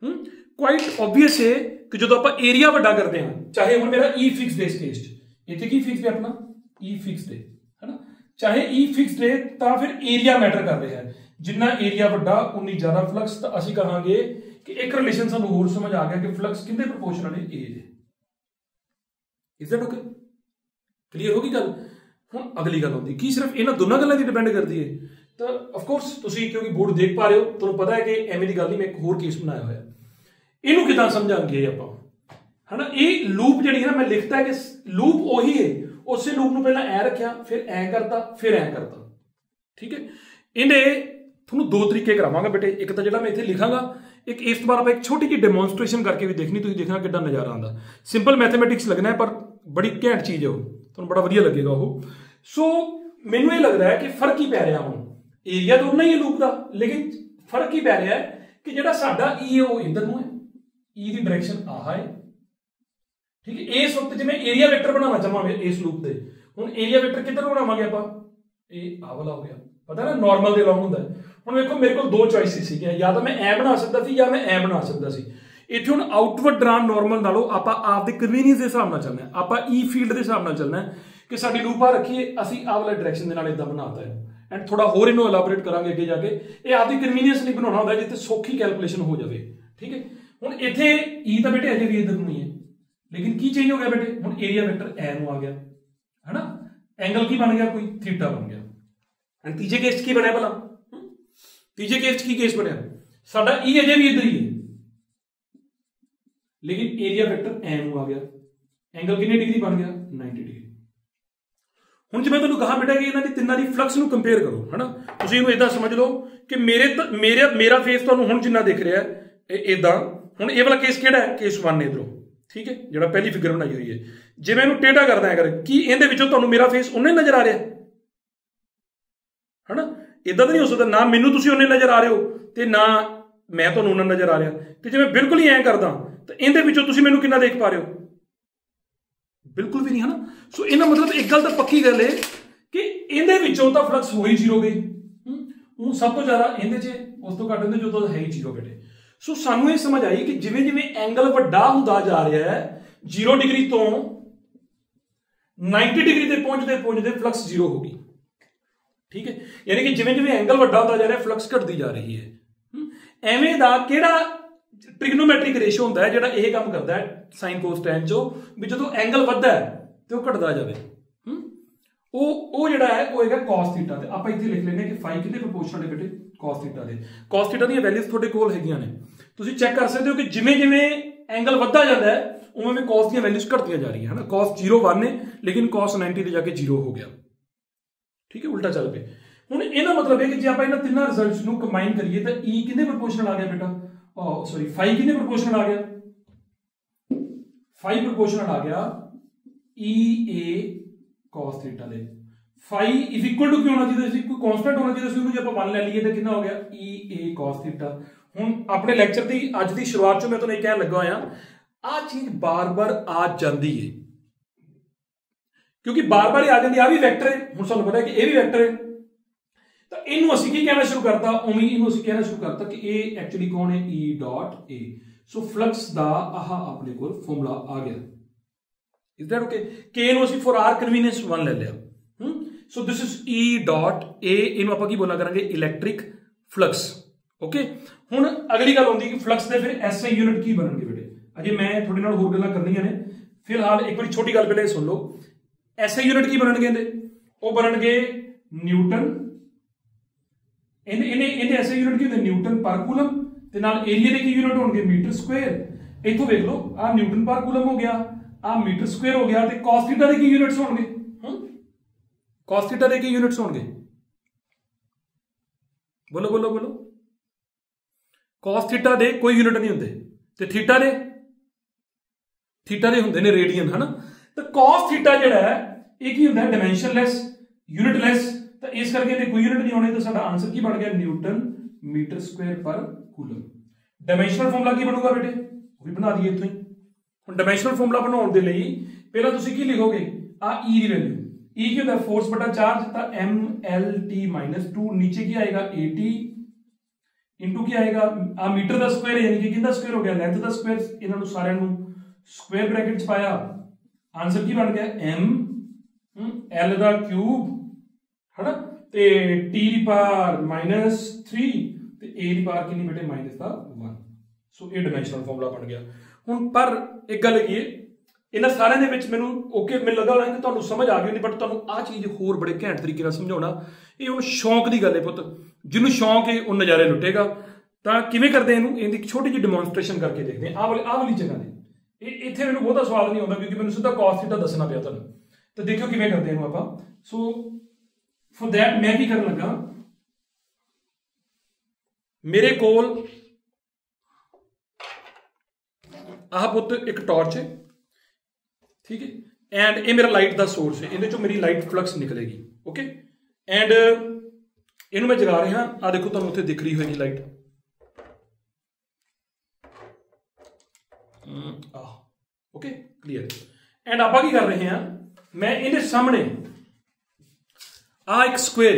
ਕੁਆਇਟ ਓਬਵੀਅਸ ਹੈ ਕਿ ਜਦੋਂ ਆਪਾਂ ਏਰੀਆ ਵੱਡਾ ਕਰਦੇ ਹਾਂ, ਚਾਹੇ ਹੁਣ ਮੇਰਾ E ਫਿਕਸਡ ਇਸ ਕੇਸ 'ਚ, ਇੱਥੇ ਕੀ ਫਿਕਸਡ ਹੈ ਆਪਣਾ E ਫਿਕਸਡ ਹੈ ਹਨਾ, ਚਾਹੇ E ਫਿਕਸਡ ਹੈ ਤਾਂ ਫਿਰ ਏਰੀਆ ਮੈਟਰ ਕਰ ਰਿਹਾ ਹੈ। ਜਿੰਨਾ ਏਰੀਆ ਵੱਡਾ ਉਨੀ ਜ਼ਿਆਦਾ ਫਲਕਸ। ਤਾਂ ਅਸੀਂ ਕਹਾਂਗੇ ਕਿ ਇੱਕ ਰਿਲੇਸ਼ਨ ਸਾਨੂੰ ਹੋਰ ਸਮਝ ਆ ਗਿਆ ਕਿ ਫਲਕਸ ਕਿੰਨੇ ਪ੍ਰੋਪੋਰਸ਼ਨਲ ਹੈ A ਦੇ। ਇਜ਼ ਦੈਟ ਓਕੇ, ਕਲੀਅਰ ਹੋ ਗਈ ਗੱਲ। ਹੁਣ ਅਗਲੀ ਗੱਲ ਆਉਂਦੀ ਕੀ ਸਿਰਫ ਇਹਨਾਂ ਦੋਨਾਂ ਗੱਲਾਂ ਦੀ ਡਿਪੈਂਡ ਕਰਦੀ ਹੈ। ਤਾਂ ਆਫਕੋਰਸ ਤੁਸੀਂ ਕਿਉਂਕਿ ਬੋਰਡ ਦੇਖ ਪਾ ਰਹੇ ਹੋ, ਤੁਹਾਨੂੰ ਪਤਾ ਹੈ ਕਿ ਐਵੇਂ ਦੀ ਗੱਲ ਨਹੀਂ, ਮੈਂ ਇੱਕ ਹੋਰ ਕੇਸ ਬਣਾਇਆ ਹੋਇਆ। ਇਹਨੂੰ ਕਿੱਦਾਂ ਸਮਝਾਂਗੇ ਆਪਾਂ ਹਨਾ। ਇਹ ਲੂਪ ਜਿਹੜੀ ਹੈ ਨਾ, ਮੈਂ ਲਿਖਤਾ ਕਿ ਲੂਪ ਉਹੀ ਹੈ, ਉਸੇ ਲੂਪ ਨੂੰ ਪਹਿਲਾਂ ਐ ਰੱਖਿਆ, ਫਿਰ ਐ ਕਰਤਾ, ਫਿਰ ਐ ਕਰਤਾ। ਠੀਕ ਹੈ, ਇਹਦੇ ਤੁਹਾਨੂੰ ਦੋ ਤਰੀਕੇ ਕਰਾਵਾਂਗਾ ਬੇਟੇ। ਇੱਕ ਤਾਂ ਜਿਹੜਾ ਮੈਂ ਇੱਥੇ ਲਿਖਾਂਗਾ, ਇੱਕ ਇਸ ਤੋਂ ਬਾਅਦ ਆਪਾਂ ਇੱਕ ਛੋਟੀ ਜਿਹੀ ਡੈਮੋਨਸਟ੍ਰੇਸ਼ਨ ਕਰਕੇ ਵੀ ਦੇਖਣੀ, ਤੁਸੀਂ ਦੇਖਣਾ ਕਿੱਦਾਂ ਨਜ਼ਾਰਾ ਆਉਂਦਾ। ਸਿੰਪਲ ਮੈਥਮੈਟਿਕਸ ਲੱਗਣਾ ਹੈ ਪਰ ਬੜੀ ਘੈਂਟ ਚੀਜ਼ ਹੈ, ਉਹ ਤੁਹਾਨੂੰ ਬੜਾ ਵਧੀਆ ਲੱਗੇਗਾ ਉਹ। ਸੋ ਮੈਨੂੰ ਇਹ ਲੱਗਦਾ ਹੈ ਕਿ ਫਰਕ ਕੀ ਪੈ ਰਿਹਾ, ਹੁਣ ਏਰੀਆ ਤਾਂ ਉਨਾ ਹੀ ਹੈ ਲੂਪ ਦਾ, ਲੇਕਿਨ ਫਰਕ ਕੀ ਪੈ ਰਿਹਾ ਹੈ ਕਿ ਜਿਹੜਾ ਸਾਡਾ E ਹੈ ਉਹ ਇੱਧਰ ਨੂੰ ਹੈ, E ਦੀ ਡਾਇਰੈਕਸ਼ਨ ਆਹ ਹੈ। ਠੀਕ ਹੈ, ਇਸ ਵਕਤ ਜਿਵੇਂ ਏਰੀਆ ਵੈਕਟਰ ਬਣਾਉਣਾ ਚਾਹਾਂਗੇ ਇਸ ਲੂਪ ਦੇ, ਹੁਣ ਏਰੀਆ ਵੈਕਟਰ ਕਿੱਧਰ ਬਣਾਵਾਂਗੇ ਆਪਾਂ, ਇਹ ਆਹ ਵਾਲਾ ਹੋ ਗਿਆ, ਪਤਾ ਨਾ ਨਾਰਮਲ ਦੇ ਅਲੋਂਗ ਹੁੰਦਾ। ਹੁਣ ਵੇਖੋ ਮੇਰੇ ਕੋਲ ਦੋ ਚੋਇਸਿਸ ਸੀਗੀਆਂ, ਜਾਂ ਤਾਂ ਮੈਂ ਐ ਬਣਾ ਸਕਦਾ ਸੀ ਜਾਂ ਮੈਂ ਐ ਬਣਾ ਸਕਦਾ ਸੀ। ਇੱਥੇ ਹੁਣ ਆਊਟਵਰਡ ਡਰਾਨ ਨਾਰਮਲ ਨਾਲੋਂ ਆਪਾਂ ਆਪਦੇ ਕਨਵੀਨੀਅੰਸ ਦੇ ਹਿਸਾਬ ਨਾਲ ਚੱਲਣਾ, ਆਪਾਂ E ਫੀਲਡ ਦੇ ਹਿਸਾਬ ਨਾਲ ਚੱਲਣਾ ਕਿ ਸਾਡੀ ਲੂਪ ਆ ਰੱਖੀਏ, ਅਸੀਂ ਆਹ ਵਾਲਾ ਡਾਇਰੈਕਸ਼ਨ ਦੇ ਨਾਲ ਇਦਾਂ ਬਣਾਤਾ ਹੈ। ਐਂਡ ਥੋੜਾ ਹੋਰ ਇਹਨੂੰ ਐਲਾਬੋਰੇਟ ਕਰਾਂਗੇ ਅੱਗੇ ਜਾ ਕੇ। ਇਹ ਆਪਦੀ ਕਨਵੀਨੀਅੰਸ ਲਈ ਬਣਾਉਣਾ ਹੁੰਦਾ ਜਿੱਥੇ ਸੌਖੀ ਕੈਲਕੂਲੇਸ਼ਨ ਹੋ ਜਾਵੇ। ਠੀਕ ਹੈ, ਹੁਣ ਇੱਥੇ E ਤਾਂ ਬੇਟੇ ਅਜੇ ਵੀ ਇੱਧਰ ਨੂੰ ਹੀ ਹੈ, ਲੇਕਿਨ ਕੀ ਚੇਂਜ ਹੋ ਗਿਆ ਬੇਟੇ, ਹੁਣ ਏਰੀਆ ਵੈਕਟਰ ਐ ਨੂੰ ਆ ਗਿਆ ਹਨਾ, ਐਂਗਲ ਕੀ ਬਣ ਗਿਆ, ਕੋਈ ਥੀਟਾ ਬਣ ਗਿਆ। ਐਂਡ ਤੀਜੇ ਕੇਸ 'ਚ ਕੀ ਬਣਿਆ ਭਲਾ, ਤੀਜੇ ਕੇਸ 'ਚ ਕੀ ਕੇਸ ਬਣਿਆ, ਸਾਡਾ E ਅਜੇ ਵੀ ਇੱਧਰ ਹੀ ਹੈ, ਲੇਕਿਨ ਏਰੀਆ ਵੈਕਟਰ ਐ ਨੂੰ ਆ ਗਿਆ। ਐਂਗਲ ਕਿੰਨੇ ਡਿਗਰੀ ਬਣ ਗਿਆ, 90 ਡਿਗਰੀ। ਹੁਣ ਜੇ ਮੈਂ ਤੁਹਾਨੂੰ ਕਹਾਂ ਬੇਟਾ ਕਿ ਇਹਨਾਂ ਦੀ ਤਿੰਨਾਂ ਦੀ ਫਲਕਸ ਨੂੰ ਕੰਪੇਅਰ ਕਰੋ ਹਨਾ, ਤੁਸੀਂ ਇਹਨੂੰ ਇਦਾਂ ਸਮਝ ਲਓ ਕਿ ਮੇਰਾ ਫੇਸ ਤੁਹਾਨੂੰ ਹੁਣ ਜਿੰਨਾ ਦਿਖ ਰਿਹਾ ਇਦਾਂ। ਹੁਣ ਇਹ ਵਾਲਾ ਕੇਸ ਕਿਹੜਾ ਹੈ, ਕੇਸ 1 ਇਧਰੋਂ। ਠੀਕ ਹੈ, ਜਿਹੜਾ ਪਹਿਲੀ ਫਿਗਰ ਬਣਾਈ ਹੋਈ ਹੈ। ਜੇ ਮੈਂ ਇਹਨੂੰ ਟੇਢਾ ਕਰਦਾ ਅਗਰ, ਕੀ ਇਹਦੇ ਵਿੱਚੋਂ ਤੁਹਾਨੂੰ ਮੇਰਾ ਫੇਸ ਉਹਨੇ ਨਜ਼ਰ ਆ ਰਿਹਾ ਹਨਾ। ਇਦਾਂ ਤਾਂ ਨਹੀਂ ਹੋ ਸਕਦਾ, ਨਾ ਮੈਨੂੰ ਤੁਸੀਂ ਉਹਨੇ ਨਜ਼ਰ ਆ ਰਹੇ ਹੋ ਤੇ ਨਾ ਮੈਂ ਤੁਹਾਨੂੰ ਉਹਨਾਂ ਨਜ਼ਰ ਆ ਰਿਹਾ। ਤੇ ਜੇ ਮੈਂ ਬਿਲਕੁਲ ਹੀ ਐਂ ਕਰਦਾ ਤਾਂ ਇਹਦੇ ਵਿੱਚੋਂ ਤੁਸੀਂ ਮੈਨੂੰ ਕਿੰਨਾ ਦੇਖ ਪਾ ਰਹੇ ਹੋ, ਬਿਲਕੁਲ ਵੀ ਨਹੀਂ ਹਨਾ। ਸੋ ਇਹਦਾ ਮਤਲਬ ਇੱਕ ਗੱਲ ਤਾਂ ਪੱਕੀ ਗੱਲ ਹੈ ਕਿ ਇਹਦੇ ਵਿੱਚੋਂ ਤਾਂ ਫਲਕਸ ਹੋ ਹੀ ਜ਼ੀਰੋ ਗਈ। ਉਹ ਸਭ ਤੋਂ ਜ਼ਿਆਦਾ ਇਹਦੇ 'ਚ, ਉਸ ਤੋਂ ਘੱਟ ਇਹਦੇ ਜਦੋਂ ਹੈ ਹੀ ਜ਼ੀਰੋ ਬੇਟੇ। ਸੋ ਸਾਨੂੰ ਇਹ ਸਮਝ ਆਈ ਕਿ ਜਿਵੇਂ ਜਿਵੇਂ ਐਂਗਲ ਵੱਡਾ ਹੁੰਦਾ ਜਾ ਰਿਹਾ ਹੈ, 0 ਡਿਗਰੀ ਤੋਂ 90 ਡਿਗਰੀ ਤੇ ਪਹੁੰਚਦੇ ਫਲਕਸ ਜ਼ੀਰੋ ਹੋ ਗਈ। ਠੀਕ ਹੈ, ਯਾਨੀ ਕਿ ਜਿਵੇਂ ਜਿਵੇਂ ਐਂਗਲ ਵੱਡਾ ਹੁੰਦਾ ਜਾ ਰਿਹਾ ਫਲਕਸ ਘਟਦੀ ਜਾ ਰਹੀ ਹੈ। ਐਵੇਂ ਦਾ ਕਿਹੜਾ ਟ੍ਰਿਗਨੋਮੈਟ੍ਰਿਕ ਰੇਸ਼ੋ ਹੁੰਦਾ ਹੈ ਜਿਹੜਾ ਇਹ ਕੰਮ ਕਰਦਾ ਹੈ ਸਾਈਨ ਕੋਸ ਟੈਨ ਚੋਂ, ਵੀ ਜਦੋਂ ਐਂਗਲ ਵੱਧਦਾ ਹੈ ਤੇ ਉਹ ਘਟਦਾ ਜਾਵੇ। ਉਹ ਜਿਹੜਾ ਹੈ ਉਹ ਹੈਗਾ cos ਥੀਟਾ ਤੇ ਆਪਾਂ ਇੱਥੇ ਲਿਖ ਲੈਂਦੇ ਕਿ φ ਕਿਹਦੇ ਪ੍ਰੋਪੋਰਸ਼ਨਲ ਹੈ ਬੇਟੇ cos ਥੀਟਾ ਦੇ cos ਥੀਟਾ ਦੀਆਂ ਵੈਲਿਊਜ਼ ਤੁਹਾਡੇ ਕੋਲ ਹੈਗੀਆਂ ਨੇ ਤੁਸੀਂ ਚੈੱਕ ਕਰ ਸਕਦੇ ਹੋ ਕਿ ਜਿਵੇਂ ਜਿਵੇਂ ਐਂਗਲ ਵੱਧਦਾ ਜਾਂਦਾ ਹੈ ਉਵੇਂ ਉਵੇਂ cos ਦੀਆਂ ਵੈਲਿਊਜ਼ ਘਟਦੀਆਂ ਜਾ ਰਹੀਆਂ ਹਨ cos 0 1 ਹੈ ਲੇਕਿਨ cos 90 ਤੇ ਜਾ ਕੇ 0 ਹੋ ਗਿਆ ਠੀਕ ਹੈ ਉਲਟਾ ਚੱਲ ਪਏ ਹੁਣ ਇਹਦਾ ਮਤਲਬ ਹੈ ਕਿ ਜੇ ਆਪਾਂ ਇਹਨਾਂ ਤਿੰਨਾਂ ਰਿਜ਼ਲਟਸ ਨੂੰ ਕੰਬਾਈਨ ਕਰੀਏ ਤਾਂ E ਕਿਹਦੇ ਪ੍ਰੋਪੋਰਸ਼ਨਲ ਆ ਗਿਆ ਬੇਟਾ ਸੌਰੀ φ ਕਿਹਦੇ ਪ੍ਰੋਪੋਰਸ਼ਨਲ ਆ ਗਿਆ φ ਪ੍ਰੋਪੋਰਸ਼ਨਲ ਆ ਗਿਆ EA cos ਥੀਟਾ ਦੇ φ ਇਜ਼ ਇਕੁਅਲ ਟੂ ਕੀ ਹੋਣਾ ਚਾਹੀਦਾ ਸੀ ਕੋਈ ਕਾਂਸਟੈਂਟ ਹੋਣਾ ਚਾਹੀਦਾ ਸੀ ਉਹਨੂੰ ਜੇ ਆਪਾਂ 1 ਲੈ ਲਈਏ ਤਾਂ ਕਿੰਨਾ ਹੋ ਗਿਆ EA cos ਥੀਟਾ ਹੁਣ ਆਪਣੇ ਲੈਕਚਰ ਦੀ ਅੱਜ ਦੀ ਸ਼ੁਰੂਆਤ ਚੋਂ ਮੈਂ ਤੁਹਾਨੂੰ ਇਹ ਕਹਿਣ ਲੱਗਾ ਹੋਇਆ ਆ ਚੀਜ਼ ਬਾਰ-ਬਾਰ ਆ ਜਾਂਦੀ ਹੈ ਕਿਉਂਕਿ ਬਾਰ-ਬਾਰ ਹੀ ਆ ਜਾਂਦੀ ਆ ਵੀ ਵੈਕਟਰ ਹੈ ਹੁਣ ਸਾਨੂੰ ਪਤਾ ਹੈ ਕਿ ਇਹ ਵੀ ਵੈਕਟਰ ਹੈ ਤਾਂ ਇਹਨੂੰ ਅਸੀਂ ਕੀ ਕਹਿਣਾ ਸ਼ੁਰੂ ਕਰਤਾ ਉਵੇਂ ਇਹਨੂੰ ਅਸੀਂ ਕਹਿਣਾ ਸ਼ੁਰੂ ਕਰਤਾ ਕਿ ਇਹ ਐਕਚੁਅਲੀ ਕੌਣ ਹੈ E dot A so flux ਦਾ ਆਹ ਆਪਣੇ ਕੋਲ ਫਾਰਮੂਲਾ ਆ ਗਿਆ ਇਜ਼ ਦੈਟ ਓਕੇ K ਨੂੰ ਅਸੀਂ ਫॉर आवर ਕਨਵੀਨੀਅੰਸ 1 ਲੈ ਲਿਆ so this is E dot A ਇਹਨੂੰ ਆਪਾਂ ਕੀ ਬੋਲਾ ਕਰਾਂਗੇ ਇਲੈਕਟ੍ਰਿਕ ਫਲਕਸ ਓਕੇ ਹੁਣ ਅਗਲੀ ਗੱਲ ਹੁੰਦੀ ਕਿ ਫਲਕਸ ਦੇ ਫਿਰ SI ਯੂਨਿਟ ਕੀ ਬਣਨਗੇ ਬੇਟੇ ਅਜੇ ਮੈਂ ਤੁਹਾਡੇ ਨਾਲ ਹੋਰ ਗੱਲਾਂ ਕਰਨੀਆਂ ਨੇ ਫਿਲਹਾਲ ਇੱਕ ਵਾਰੀ ਛੋਟੀ ਗੱਲ ਪਹਿਲੇ ਸੁਣ ਲਓ SI ਯੂਨਿਟ ਕੀ ਬਣਨਗੇ ਇਹਦੇ ਉਹ ਬਣਨਗੇ ਨਿਊਟਨ ਇਹਦੇ SI ਯੂਨਿਟ ਕੀ ਹੁੰਦੇ ਨਿਊਟਨ ਪਰ ਕੂਲਮ ਤੇ ਨਾਲ ਏਰੀਆ ਦੇ ਕੀ ਯੂਨਿਟ ਹੋਣਗੇ ਮੀਟਰ ਸਕੁਅਰ ਇੱਥੋਂ ਵੇਖ ਲਓ ਆ ਨਿਊਟਨ ਪਰ ਕੂਲਮ ਹੋ ਗਿਆ ਆ ਮੀਟਰ ਸਕੁਅਰ ਹੋ ਗਿਆ ਤੇ cos ਥੀਟਾ ਦੇ ਕੀ ਯੂਨਿਟਸ ਹੋਣਗੇ cos ਥੀਟਾ ਦੇ ਕੀ ਯੂਨਿਟਸ ਹੋਣਗੇ ਬੋਲੋ ਬੋਲੋ ਬੋਲੋ cos ਥੀਟਾ ਦੇ ਕੋਈ ਯੂਨਿਟ ਨਹੀਂ ਹੁੰਦੇ ਤੇ ਥੀਟਾ ਦੇ ਹੁੰਦੇ ਨੇ ਰੇਡੀਅਨ ਹਨਾ ਤਾਂ cos ਥੀਟਾ ਜਿਹੜਾ ਹੈ ਇਹ ਕੀ ਹੁੰਦਾ ਹੈ ਡਾਈਮੈਂਸ਼ਨਲੈਸ ਯੂਨਿਟਲੈਸ ਤਾਂ ਇਸ ਕਰਕੇ ਇਹਦੇ ਕੋਈ ਯੂਨਿਟ ਨਹੀਂ ਹੋਣੇ ਤਾਂ ਸਾਡਾ ਆਨਸਰ ਕੀ ਬਣ ਗਿਆ ਨਿਊਟਨ ਮੀਟਰ ਸਕੁਅਰ ਪਰ ਕੂਲਮ ਡਾਈਮੈਂਸ਼ਨਲ ਫਾਰਮੂਲਾ ਕੀ ਬਣੂਗਾ ਬੇਟੇ ਉਹ ਵੀ ਬਣਾ ਦਈਏ ਇੱਥੋਂ ਹੀ ਹੁਣ ਡਾਈਮੈਂਸ਼ਨਲ ਫਾਰਮੂਲਾ ਬਣਾਉਣ ਦੇ ਲਈ ਪਹਿਲਾਂ ਤੁਸੀਂ ਕੀ ਲਿਖੋਗੇ ਆ E ਦੀ ਵੈਲਿਊ E ਕੀ ਹੁੰਦਾ ਫੋਰਸ ਬਟਾ ਚਾਰਜ ਤਾਂ mlt - 2 ਨੀਚੇ ਕੀ ਆਏਗਾ 80 ਇਨਟੂ ਕੀ ਆਏਗਾ ਆ ਮੀਟਰ ਦਾ ਸਕੁਅਰ ਯਾਨੀ ਕਿ ਕਿੰਦਾ ਸਕੁਅਰ ਹੋ ਗਿਆ ਲੈਂਥ ਦਾ ਸਕੁਅਰ ਇਹਨਾਂ ਨੂੰ ਸਾਰਿਆਂ ਨੂੰ ਸਕੁਅਰ ਬ੍ਰੈਕਟ ਚ ਪਾਇਆ ਆਨਸਰ ਕੀ ਬਣ ਗਿਆ m l ਦਾ ਕਿਊਬ ਹਨਾ ਤੇ t ਦੀ ਪਾਵਰ -3 ਤੇ a ਦੀ ਪਾਵਰ ਕਿੰਨੀ ਬੇਟੇ ਮਾਈਨਸ ਦਾ 1 ਸੋ ਇਹ ਡਾਈਮੈਂਸ਼ਨਲ ਫਾਰਮੂਲਾ ਬਣ ਗਿਆ ਹੁਣ ਪਰ ਇੱਕ ਗੱਲ ਕੀ ਹੈ ਇਹਨਾਂ ਸਾਰਿਆਂ ਦੇ ਵਿੱਚ ਮੈਨੂੰ ਓਕੇ ਮੈਨੂੰ ਲੱਗਾ ਹੋਣਾ ਕਿ ਤੁਹਾਨੂੰ ਸਮਝ ਆ ਗਈ ਹੋਣੀ ਬਟ ਤੁਹਾਨੂੰ ਆਹ ਚੀਜ਼ ਹੋਰ ਬੜੇ ਘੈਂਟ ਤਰੀਕੇ ਨਾਲ ਸਮਝਾਉਣਾ ਇਹ ਹੁਣ ਸ਼ੌਂਕ ਦੀ ਗੱਲ ਹੈ ਪੁੱਤ ਜਿਹਨੂੰ ਸ਼ੌਂਕ ਹੈ ਉਹ ਨਜ਼ਾਰੇ ਲੁੱਟੇਗਾ ਤਾਂ ਕਿਵੇਂ ਕਰਦੇ ਇਹਨੂੰ ਇਹਦੀ ਇੱਕ ਛੋਟੀ ਜਿਹੀ ਡੈਮੋਨਸਟ੍ਰੇਸ਼ਨ ਕਰਕੇ ਦੇਖਦੇ ਹਾਂ ਆਹ ਵਾਲੀ ਜਗ੍ਹਾ ਤੇ ਇਹ ਇੱਥੇ ਮੈਨੂੰ ਬਹੁਤਾ ਸਵਾਲ ਨਹੀਂ ਆਉਂਦਾ ਕਿਉਂਕਿ ਮੈਨੂੰ ਸਿੱਧਾ cos ਥੀਟਾ ਦੱਸਣਾ ਪਿਆ ਤੁਹਾਨੂੰ ਤਾਂ ਦੇਖਿਓ ਕਿਵੇਂ ਕਰਦੇ ਇਹਨੂੰ ਆਪਾਂ ਸੋ ਫॉर दैट ਮੈਂ ਕੀ ਕਰਨ ਲੱਗਾ ਮੇਰੇ ਕੋਲ ਆਹ ਪੁੱਤ ਇੱਕ ਟਾਰਚ ਹੈ ਠੀਕ ਹੈ ਐਂਡ ਇਹ ਮੇਰਾ ਲਾਈਟ ਦਾ ਸੋਰਸ ਹੈ ਇਹਦੇ ਚੋਂ ਮੇਰੀ ਲਾਈਟ ਫਲਕਸ ਨਿਕਲੇਗੀ ਓਕੇ ਐਂਡ ਇਹਨੂੰ ਮੈਂ ਜਗਾ ਰਿਹਾ ਆ ਦੇਖੋ ਤੁਹਾਨੂੰ ਉੱਥੇ ਦਿਖ ਰਹੀ ਹੋਏਗੀ ਲਾਈਟ ਓਕੇ ਕਲੀਅਰ ਐਂਡ ਆਪਾਂ ਕੀ ਕਰ ਰਹੇ ਹਾਂ ਮੈਂ ਇਹਦੇ ਸਾਹਮਣੇ ਆ ਇੱਕ ਸਕੁਅਰ